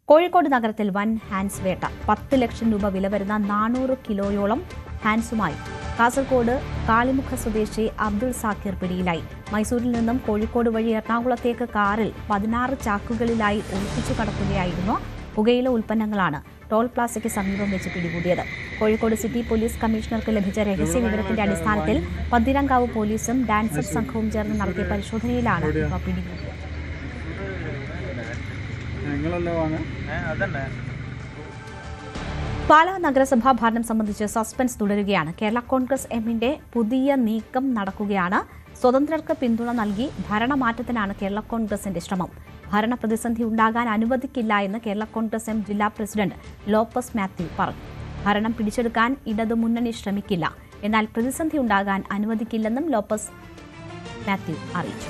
കോഴിക്കോട് നഗരത്തിൽ വൻ ഹാൻസ് വേട്ട. 10 ലക്ഷം രൂപ വില വരുന്ന 400 കിലോയോളം ഹാൻസുമായി കാസർഗോഡ് കാളിമുഖ സ്വദേശി അബ്ദുൾ സാക്കിർ പിടിയിലായി. മൈസൂരിൽ നിന്നും കോഴിക്കോട് വഴി എറണാകുളത്തേക്ക് കാറിൽ 16 ചാക്കുകളിലായി ഒളിപ്പിച്ചു കടത്തുകയായിരുന്നു. പുകയില ഉൽപ്പന്നങ്ങളാണ് ടോൾ പ്ലാസയ്ക്ക് സമീപം വെച്ച് പിടികൂടിയത്. കോഴിക്കോട് സിറ്റി പോലീസ് കമ്മീഷണർക്ക് ലഭിച്ച രഹസ്യ വിവരത്തിന്റെ അടിസ്ഥാനത്തിൽ പന്തീരങ്കാവ് പോലീസും ഡാൻസപ്പ് സംഘവും ചേർന്ന് നടത്തിയ പരിശോധനയിലാണ് ഇവ പിടികൂടിയത്. പാലാ നഗരസഭാ ഭരണം സംബന്ധിച്ച് സസ്പെൻസ് തുടരുകയാണ്. കേരള കോൺഗ്രസ് എമ്മിന്റെ പുതിയ നീക്കം നടക്കുകയാണ്. സ്വതന്ത്രർക്ക് പിന്തുണ നൽകി ഭരണമാറ്റത്തിനാണ് കേരള കോൺഗ്രസിന്റെ ശ്രമം. ഭരണപ്രതിസന്ധി ഉണ്ടാകാൻ അനുവദിക്കില്ല എന്ന് കേരള കോൺഗ്രസ് എം ജില്ലാ പ്രസിഡന്റ് ലോപ്പസ് മാത്യു പറഞ്ഞു. ഭരണം പിടിച്ചെടുക്കാൻ ഇടതുമുന്നണി ശ്രമിക്കില്ല, എന്നാൽ പ്രതിസന്ധി ഉണ്ടാകാൻ അനുവദിക്കില്ലെന്നും ലോപ്പസ് മാത്യു അറിയിച്ചു.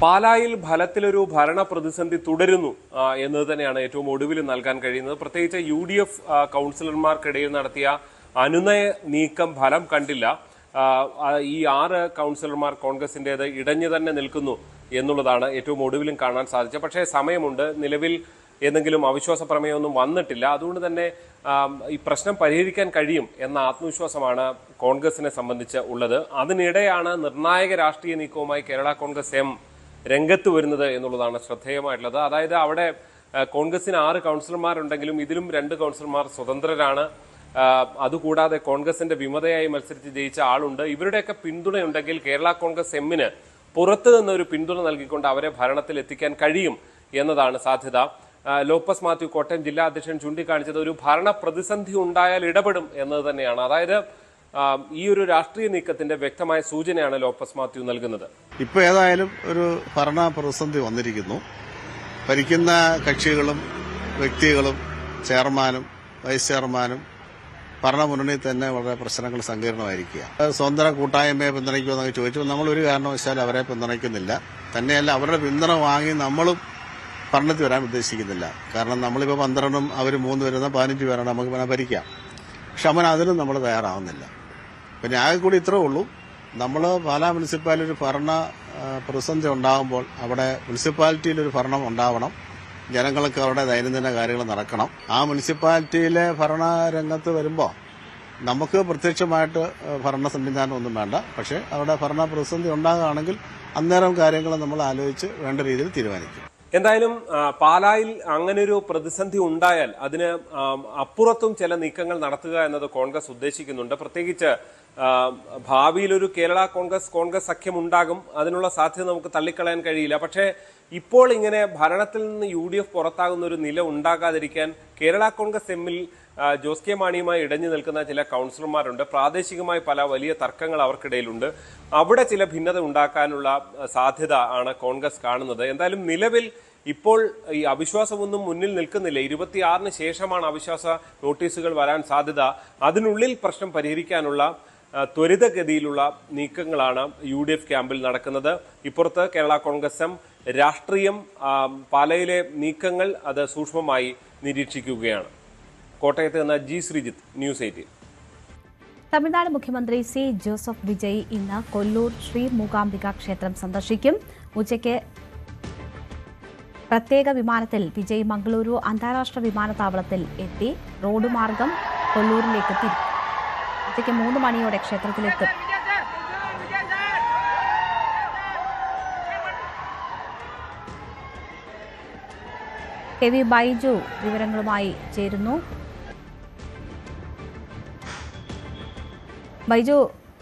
പാലായിൽ ഫലത്തിലൊരു ഭരണ പ്രതിസന്ധി തുടരുന്നു എന്നത് തന്നെയാണ് ഏറ്റവും ഒടുവിൽ നൽകാൻ കഴിയുന്നത്. പ്രത്യേകിച്ച് UDF കൗൺസിലർമാർക്കിടയിൽ നടത്തിയ അനുനയ നീക്കം ഫലം കണ്ടില്ല. ഈ 6 കൗൺസിലർമാർ കോൺഗ്രസിൻ്റേത് ഇടഞ്ഞു തന്നെ നിൽക്കുന്നു എന്നുള്ളതാണ് ഏറ്റവും ഒടുവിലും കാണാൻ സാധിച്ചത്. പക്ഷേ സമയമുണ്ട്. നിലവിൽ ഏതെങ്കിലും അവിശ്വാസ പ്രമേയമൊന്നും വന്നിട്ടില്ല. അതുകൊണ്ട് തന്നെ ഈ പ്രശ്നം പരിഹരിക്കാൻ കഴിയും എന്ന ആത്മവിശ്വാസമാണ് കോൺഗ്രസിനെ സംബന്ധിച്ച് ഉള്ളത്. അതിനിടെയാണ് നിർണായക രാഷ്ട്രീയ നീക്കവുമായി കേരള കോൺഗ്രസ് എം രംഗത്ത് വരുന്നത് എന്നുള്ളതാണ് ശ്രദ്ധേയമായിട്ടുള്ളത്. അതായത് അവിടെ കോൺഗ്രസിന് 6 കൗൺസിലർമാരുണ്ടെങ്കിലും ഇതിലും 2 കൗൺസിലർമാർ സ്വതന്ത്രരാണ്. അതുകൂടാതെ കോൺഗ്രസിന്റെ വിമതയായി മത്സരിച്ച് ജയിച്ച ആളുണ്ട്. ഇവരുടെയൊക്കെ പിന്തുണയുണ്ടെങ്കിൽ കേരള കോൺഗ്രസ് എമ്മിന് പുറത്തു നിന്നൊരു പിന്തുണ നൽകിക്കൊണ്ട് അവരെ ഭരണത്തിൽ എത്തിക്കാൻ കഴിയും എന്നതാണ് സാധ്യത. ലോപ്പസ് മാത്യു കോട്ടയം ജില്ലാ അധ്യക്ഷൻ ചൂണ്ടിക്കാണിച്ചത് ഒരു ഭരണ പ്രതിസന്ധി ഉണ്ടായാൽ ഇടപെടും എന്നത് തന്നെയാണ്. അതായത് ഈ ഒരു രാഷ്ട്രീയ നീക്കത്തിന്റെ വ്യക്തമായ സൂചനയാണ് ലോപ്പസ് മാത്യു നൽകുന്നത്. ഇപ്പോൾ ഏതായാലും ഒരു ഭരണ പ്രതിസന്ധി വന്നിരിക്കുന്നു. ഭരിക്കുന്ന കക്ഷികളും വ്യക്തികളും ചെയർമാനും വൈസ് ചെയർമാനും ഭരണമുന്നണിയിൽ തന്നെ വളരെ പ്രശ്നങ്ങൾ സങ്കീർണമായിരിക്കുക. സ്വതന്ത്ര കൂട്ടായ്മയെ പിന്തുണയ്ക്കുമെന്നൊക്കെ ചോദിച്ചു. നമ്മളൊരു കാരണവശാലും അവരെ പിന്തുണയ്ക്കുന്നില്ല. തന്നെയല്ല, അവരുടെ പിന്തുണ വാങ്ങി നമ്മളും ഭരണത്തിൽ വരാൻ ഉദ്ദേശിക്കുന്നില്ല. കാരണം നമ്മളിപ്പോൾ 12 അവർ 3 വരുന്ന 15 പേരാണ് നമുക്ക് പിന്നെ ഭരിക്കാം. പക്ഷെ അതിനും നമ്മൾ തയ്യാറാവുന്നില്ല. പിന്നെ ആകെ കൂടി ഇത്രേ ഉള്ളൂ. നമ്മൾ പാലാ മുനിസിപ്പാലിറ്റി ഒരു ഭരണ പ്രതിസന്ധി ഉണ്ടാകുമ്പോൾ അവിടെ മുനിസിപ്പാലിറ്റിയിലൊരു ഭരണം ഉണ്ടാവണം. ജനങ്ങൾക്ക് അവരുടെ ദൈനംദിന കാര്യങ്ങൾ നടക്കണം. ആ മുനിസിപ്പാലിറ്റിയിലെ ഭരണ രംഗത്ത് വരുമ്പോൾ നമുക്ക് പ്രത്യക്ഷമായിട്ട് ഭരണ സംവിധാനം ഒന്നും വേണ്ട. പക്ഷേ അവിടെ ഭരണ പ്രതിസന്ധി ഉണ്ടാകുകയാണെങ്കിൽ അന്നേരം കാര്യങ്ങൾ നമ്മൾ ആലോചിച്ച് വേണ്ട രീതിയിൽ തീരുമാനിക്കും. എന്തായാലും പാലായിൽ അങ്ങനൊരു പ്രതിസന്ധി ഉണ്ടായാൽ അതിന് അപ്പുറത്തും ചില നീക്കങ്ങൾ നടത്തുക എന്നത് കോൺഗ്രസ് ഉദ്ദേശിക്കുന്നുണ്ട്. പ്രത്യേകിച്ച് ഭാവിയിൽ ഒരു കേരള കോൺഗ്രസ് സഖ്യം ഉണ്ടാകും. അതിനുള്ള സാധ്യത നമുക്ക് തള്ളിക്കളയാൻ കഴിയില്ല. പക്ഷേ ഇപ്പോൾ ഇങ്ങനെ ഭരണത്തിൽ നിന്ന് UDF പുറത്താകുന്ന ഒരു നില ഉണ്ടാകാതിരിക്കാൻ കേരള കോൺഗ്രസ് എമ്മിൽ ജോസ് കെ മാണിയുമായി ഇടഞ്ഞു നിൽക്കുന്ന ചില കൗൺസിലർമാരുണ്ട്. പ്രാദേശികമായി പല വലിയ തർക്കങ്ങൾ അവർക്കിടയിലുണ്ട്. അവിടെ ചില ഭിന്നത ഉണ്ടാക്കാനുള്ള സാധ്യത ആണ് കോൺഗ്രസ് കാണുന്നത്. എന്തായാലും നിലവിൽ ഇപ്പോൾ ഈ അവിശ്വാസമൊന്നും മുന്നിൽ നിൽക്കുന്നില്ല. 26-ന് ശേഷമാണ് അവിശ്വാസ നോട്ടീസുകൾ വരാൻ സാധ്യത. അതിനുള്ളിൽ പ്രശ്നം പരിഹരിക്കാനുള്ള ത്വരിതഗതിയിലുള്ള നീക്കങ്ങളാണ് UDF ക്യാമ്പിൽ നടക്കുന്നത്. ഇപ്പുറത്ത് കേരള കോൺഗ്രസ് എം രാഷ്ട്രീയം, പാലയിലെ നീക്കങ്ങൾ അത് സൂക്ഷ്മമായി നിരീക്ഷിക്കുകയാണ്. കോട്ടയത്ത് നിന്ന് G ശ്രീജിത്ത്, ന്യൂസ് 18. തമിഴ്നാട് മുഖ്യമന്ത്രി C. ജോസഫ് വിജയ് ഇന്ന് കൊല്ലൂർ ശ്രീ മൂകാംബിക ക്ഷേത്രം സന്ദർശിക്കും. ഉച്ചയ്ക്ക് പ്രത്യേക വിമാനത്തിൽ വിജയ് മംഗളൂരു അന്താരാഷ്ട്ര വിമാനത്താവളത്തിൽ എത്തി റോഡ് മാർഗം കൊല്ലൂരിലേക്ക് തിരിക്കും. ഉച്ചയ്ക്ക് 3 മണിയോടെ ക്ഷേത്രത്തിലെത്തും. KV ബൈജു വിവരങ്ങളുമായി ചേരുന്നു. ബൈജു,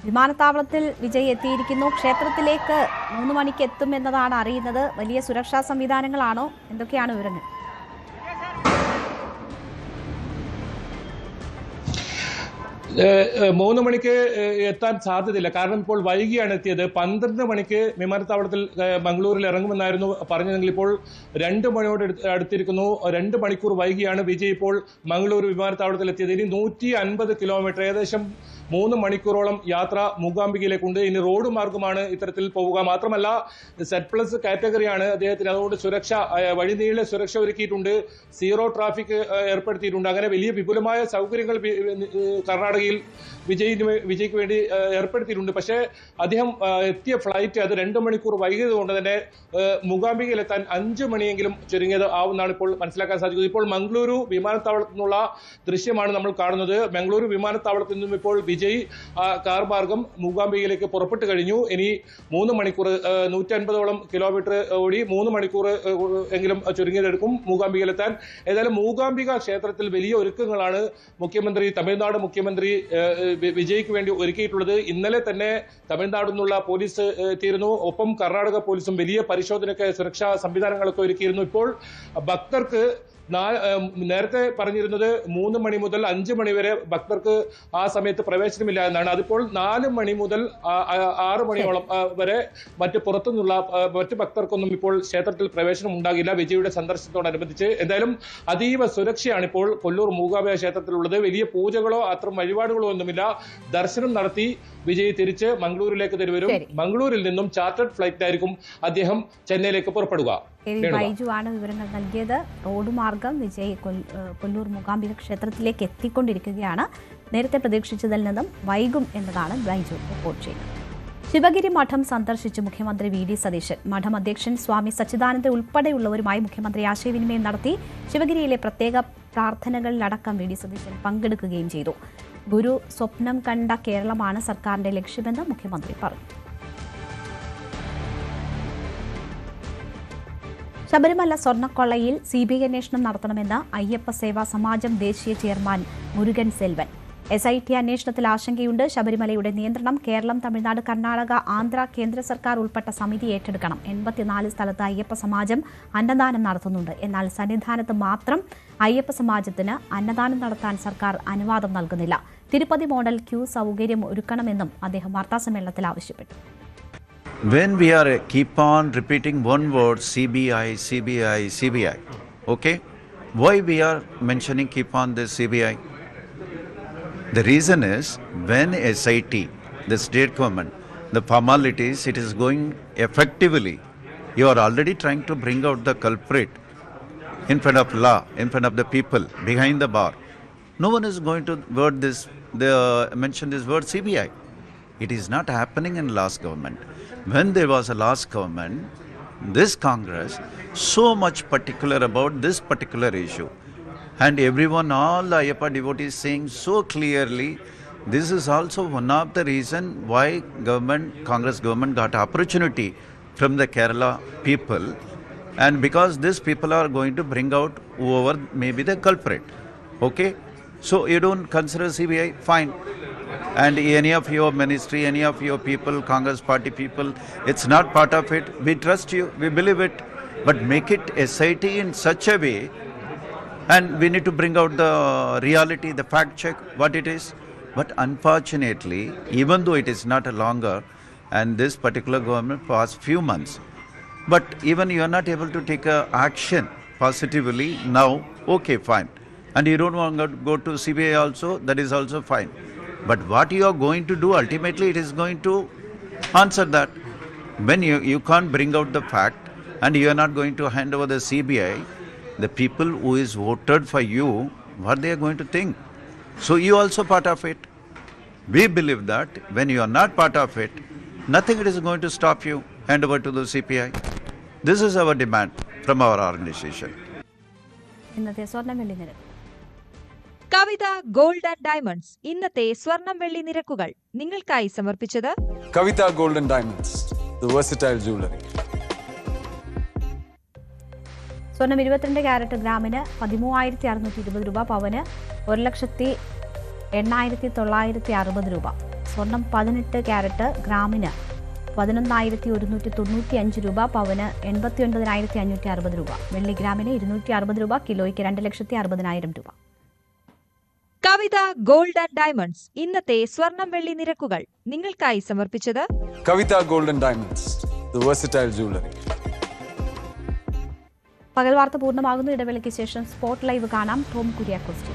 വിമാനത്താവളത്തിൽ വിജയ് എത്തിയിരിക്കുന്നു. ക്ഷേത്രത്തിലേക്ക് 3 മണിക്ക് എത്തുമെന്നതാണ് അറിയുന്നത്. വലിയ സുരക്ഷാ സംവിധാനങ്ങളാണോ? എന്തൊക്കെയാണ് വിവരങ്ങൾ? 3 മണിക്ക് എത്താൻ സാധ്യതയില്ല. കാരണം ഇപ്പോൾ വൈകിയാണ് എത്തിയത്. 12 മണിക്ക് വിമാനത്താവളത്തിൽ മംഗളൂരിൽ ഇറങ്ങുമെന്നായിരുന്നു പറഞ്ഞതെങ്കിൽ ഇപ്പോൾ 2 മണിയോട് അടുത്തിരിക്കുന്നു. 2 മണിക്കൂർ വൈകിയാണ് വിജയ് ഇപ്പോൾ മംഗളൂരു വിമാനത്താവളത്തിൽ എത്തിയത്. ഇനി 150 കിലോമീറ്റർ, ഏകദേശം 3 മണിക്കൂറോളം യാത്ര മൂകാംബികയിലേക്കുണ്ട്. ഇനി റോഡ് മാർഗമാണ് ഇത്തരത്തിൽ പോവുക. മാത്രമല്ല Z+ കാറ്റഗറിയാണ് അദ്ദേഹത്തിന്. അതുകൊണ്ട് സുരക്ഷ, വഴിനീളെ സുരക്ഷ ഒരുക്കിയിട്ടുണ്ട്. സീറോ ട്രാഫിക് ഏർപ്പെടുത്തിയിട്ടുണ്ട്. അങ്ങനെ വലിയ വിപുലമായ സൗകര്യങ്ങൾ കർണാടകയിൽ വിജയ്ക്ക് വേണ്ടി ഏർപ്പെടുത്തിയിട്ടുണ്ട്. പക്ഷേ അദ്ദേഹം എത്തിയ ഫ്ലൈറ്റ് അത് 2 മണിക്കൂർ വൈകിയത് കൊണ്ട് തന്നെ മൂകാംബികയിലെത്താൻ 5 മണിയെങ്കിലും ചുരുങ്ങിയത് ആവുന്നതാണ് ഇപ്പോൾ മനസ്സിലാക്കാൻ സാധിക്കുന്നത്. ഇപ്പോൾ മംഗളൂരു വിമാനത്താവളത്തിൽ നിന്നുള്ള ദൃശ്യമാണ് നമ്മൾ കാണുന്നത്. മംഗളൂരു വിമാനത്താവളത്തിൽ നിന്നും ഇപ്പോൾ വിജയ് കാർ മാർഗം മൂകാംബികയിലേക്ക് പുറപ്പെട്ടു കഴിഞ്ഞു. ഇനി 3 മണിക്കൂർ, 150ഓളം കിലോമീറ്റർ ഓടി 3 മണിക്കൂർ എങ്കിലും ചുരുങ്ങിയതെടുക്കും മൂകാംബികയിലെത്താൻ. ഏതായാലും മൂകാംബിക ക്ഷേത്രത്തിൽ വലിയ ഒരുക്കങ്ങളാണ് തമിഴ്നാട് മുഖ്യമന്ത്രി വിജയ്ക്ക് വേണ്ടി ഒരുക്കിയിട്ടുള്ളത്. ഇന്നലെ തന്നെ തമിഴ്നാട് നിന്നുള്ള പോലീസ് എത്തിയിരുന്നു. ഒപ്പം കർണാടക പോലീസും വലിയ പരിശോധനയ്ക്ക് സുരക്ഷാ സംവിധാനങ്ങളൊക്കെ ഒരുക്കിയിരുന്നു. ഇപ്പോൾ ഭക്തർക്ക് നേരത്തെ പറഞ്ഞിരുന്നത് 3 മണി മുതൽ 5 മണി വരെ ഭക്തർക്ക് ആ സമയത്ത് പ്രവേശനമില്ല എന്നാണ്. അതിപ്പോൾ 4 മണി മുതൽ 6 മണിയോളം വരെ പുറത്തുനിന്നുള്ള മറ്റ് ഭക്തർക്കൊന്നും ഇപ്പോൾ ക്ഷേത്രത്തിൽ പ്രവേശനം ഉണ്ടാകില്ല വിജയുടെ സന്ദർശനത്തോടനുബന്ധിച്ച്. എന്തായാലും അതീവ സുരക്ഷയാണ് ഇപ്പോൾ കൊല്ലൂർ മൂകാംബിക ക്ഷേത്രത്തിലുള്ളത്. വലിയ പൂജകളോ അത്തരം വഴിപാടുകളോ ഒന്നുമില്ല. ദർശനം നടത്തി വിജയ് തിരിച്ച് മംഗളൂരിലേക്ക് വരും. മംഗളൂരിൽ നിന്നും ചാർട്ടേഡ് ഫ്ലൈറ്റിലായിരിക്കും അദ്ദേഹം ചെന്നൈയിലേക്ക് പുറപ്പെടുക. ബൈജു ആണ് വിവരങ്ങൾ നൽകിയത്. റോഡ് മാർഗം വിജയ് കൊല്ലൂർ മൂകാംബിക ക്ഷേത്രത്തിലേക്ക് എത്തിക്കൊണ്ടിരിക്കുകയാണ്. നേരത്തെ പ്രതീക്ഷിച്ചതിൽ നിന്നും വൈകും എന്നതാണ് ബൈജു റിപ്പോർട്ട് ചെയ്യുന്നത്. ശിവഗിരി മഠം സന്ദർശിച്ച് മുഖ്യമന്ത്രി വി ഡി സതീശൻ. മഠം അധ്യക്ഷൻ സ്വാമി സച്ചിദാനന്ദ ഉൾപ്പെടെയുള്ളവരുമായി മുഖ്യമന്ത്രി ആശയവിനിമയം നടത്തി. ശിവഗിരിയിലെ പ്രത്യേക പ്രാർത്ഥനകളിലടക്കം വി ഡി സതീശൻ പങ്കെടുക്കുകയും ചെയ്തു. ഗുരു സ്വപ്നം കണ്ട കേരളമാണ് സർക്കാരിന്റെ ലക്ഷ്യമെന്ന് മുഖ്യമന്ത്രി പറഞ്ഞു. ശബരിമല സ്വർണ്ണക്കൊള്ളയിൽ CBI അന്വേഷണം നടത്തണമെന്ന് അയ്യപ്പ സേവാ സമാജം ദേശീയ ചെയർമാൻ മുരുകൻ സെൽവൻ. SIT അന്വേഷണത്തിൽ ആശങ്കയുണ്ട്. ശബരിമലയുടെ നിയന്ത്രണം കേരളം, തമിഴ്നാട്, കർണാടക, ആന്ധ്ര, കേന്ദ്ര സർക്കാർ ഉൾപ്പെട്ട സമിതി ഏറ്റെടുക്കണം. 84 സ്ഥലത്ത് അയ്യപ്പ സമാജം അന്നദാനം നടത്തുന്നുണ്ട്. എന്നാൽ സന്നിധാനത്ത് മാത്രം അയ്യപ്പ സമാജത്തിന് അന്നദാനം നടത്താൻ സർക്കാർ അനുവാദം നൽകുന്നില്ല. തിരുപ്പതി മോഡൽ ക്യൂ സൗകര്യം ഒരുക്കണമെന്നും അദ്ദേഹം വാർത്താസമ്മേളനത്തിൽ ആവശ്യപ്പെട്ടു. When we are keep on repeating one word, CBI, CBI, CBI, okay? Why we are mentioning keep on this CBI? The reason is when SIT, the state government, the formalities, it is going effectively. You are already trying to bring out the culprit in front of law, in front of the people, behind the bar. No one is going to mention this word CBI. It is not happening in last government. When there was a last government, this Congress so much particular about this particular issue. And everyone, all the Ayyappa devotees saying so clearly, this is also one of the reason why Congress government got opportunity from the Kerala people. And because these people are going to bring out whoever may be the culprit. Okay? So you don't consider CBI? Fine. And any of your ministry, any of your people, Congress party people, it's not part of it. We trust you, we believe it, but make it SIT in such a way, and we need to bring out the reality, the fact check, what it is. But unfortunately, even though it is not a longer, and this particular government past few months, but even you are not able to take action positively now, okay, fine. And you don't want to go to CBI also, that is also fine. But what you are going to do, ultimately it is going to answer that. When you can't bring out the fact and you are not going to hand over the CBI, the people who is voted for you, what they are going to think? So you also part of it. We believe that when you are not part of it, nothing is going to stop you. Hand over to the CPI. This is our demand from our organization. Kavitha gold and diamonds ഇന്നത്തെ സ്വർണം വെള്ളി നിരക്കുകൾ നിങ്ങൾക്കായി സമർപ്പിച്ചത് Kavitha gold and diamonds, the versatile jewellery. സ്വർണം 22 carrot ഗ്രാമിന് 13,620 രൂപ, പവന് 1,08,960 രൂപ. സ്വർണം 18 ക്യാരറ്റ് ഗ്രാമിന് 11,195 രൂപ, പവന് 89,560 രൂപ, വെള്ളി ഗ്രാമിന് 260 രൂപ, കിലോയ്ക്ക് 2,60,000 രൂപ. കവിത ഗോൾഡ് ആൻഡ് ഡയമണ്ട്സ് ഇന്നത്തെ സ്വർണം വെള്ളി നിരക്കുകൾ നിങ്ങൾക്കായി സമർപ്പിച്ചത് Kavita Gold and Diamonds, the versatile jewelry. പകൽ വാർത്ത പൂർണ്ണമാകുന്നു. ഇടവേളയ്ക്ക് ശേഷം സ്പോട്ട് ലൈവ് കാണാം. ടോം കുര്യാക്കോസ്.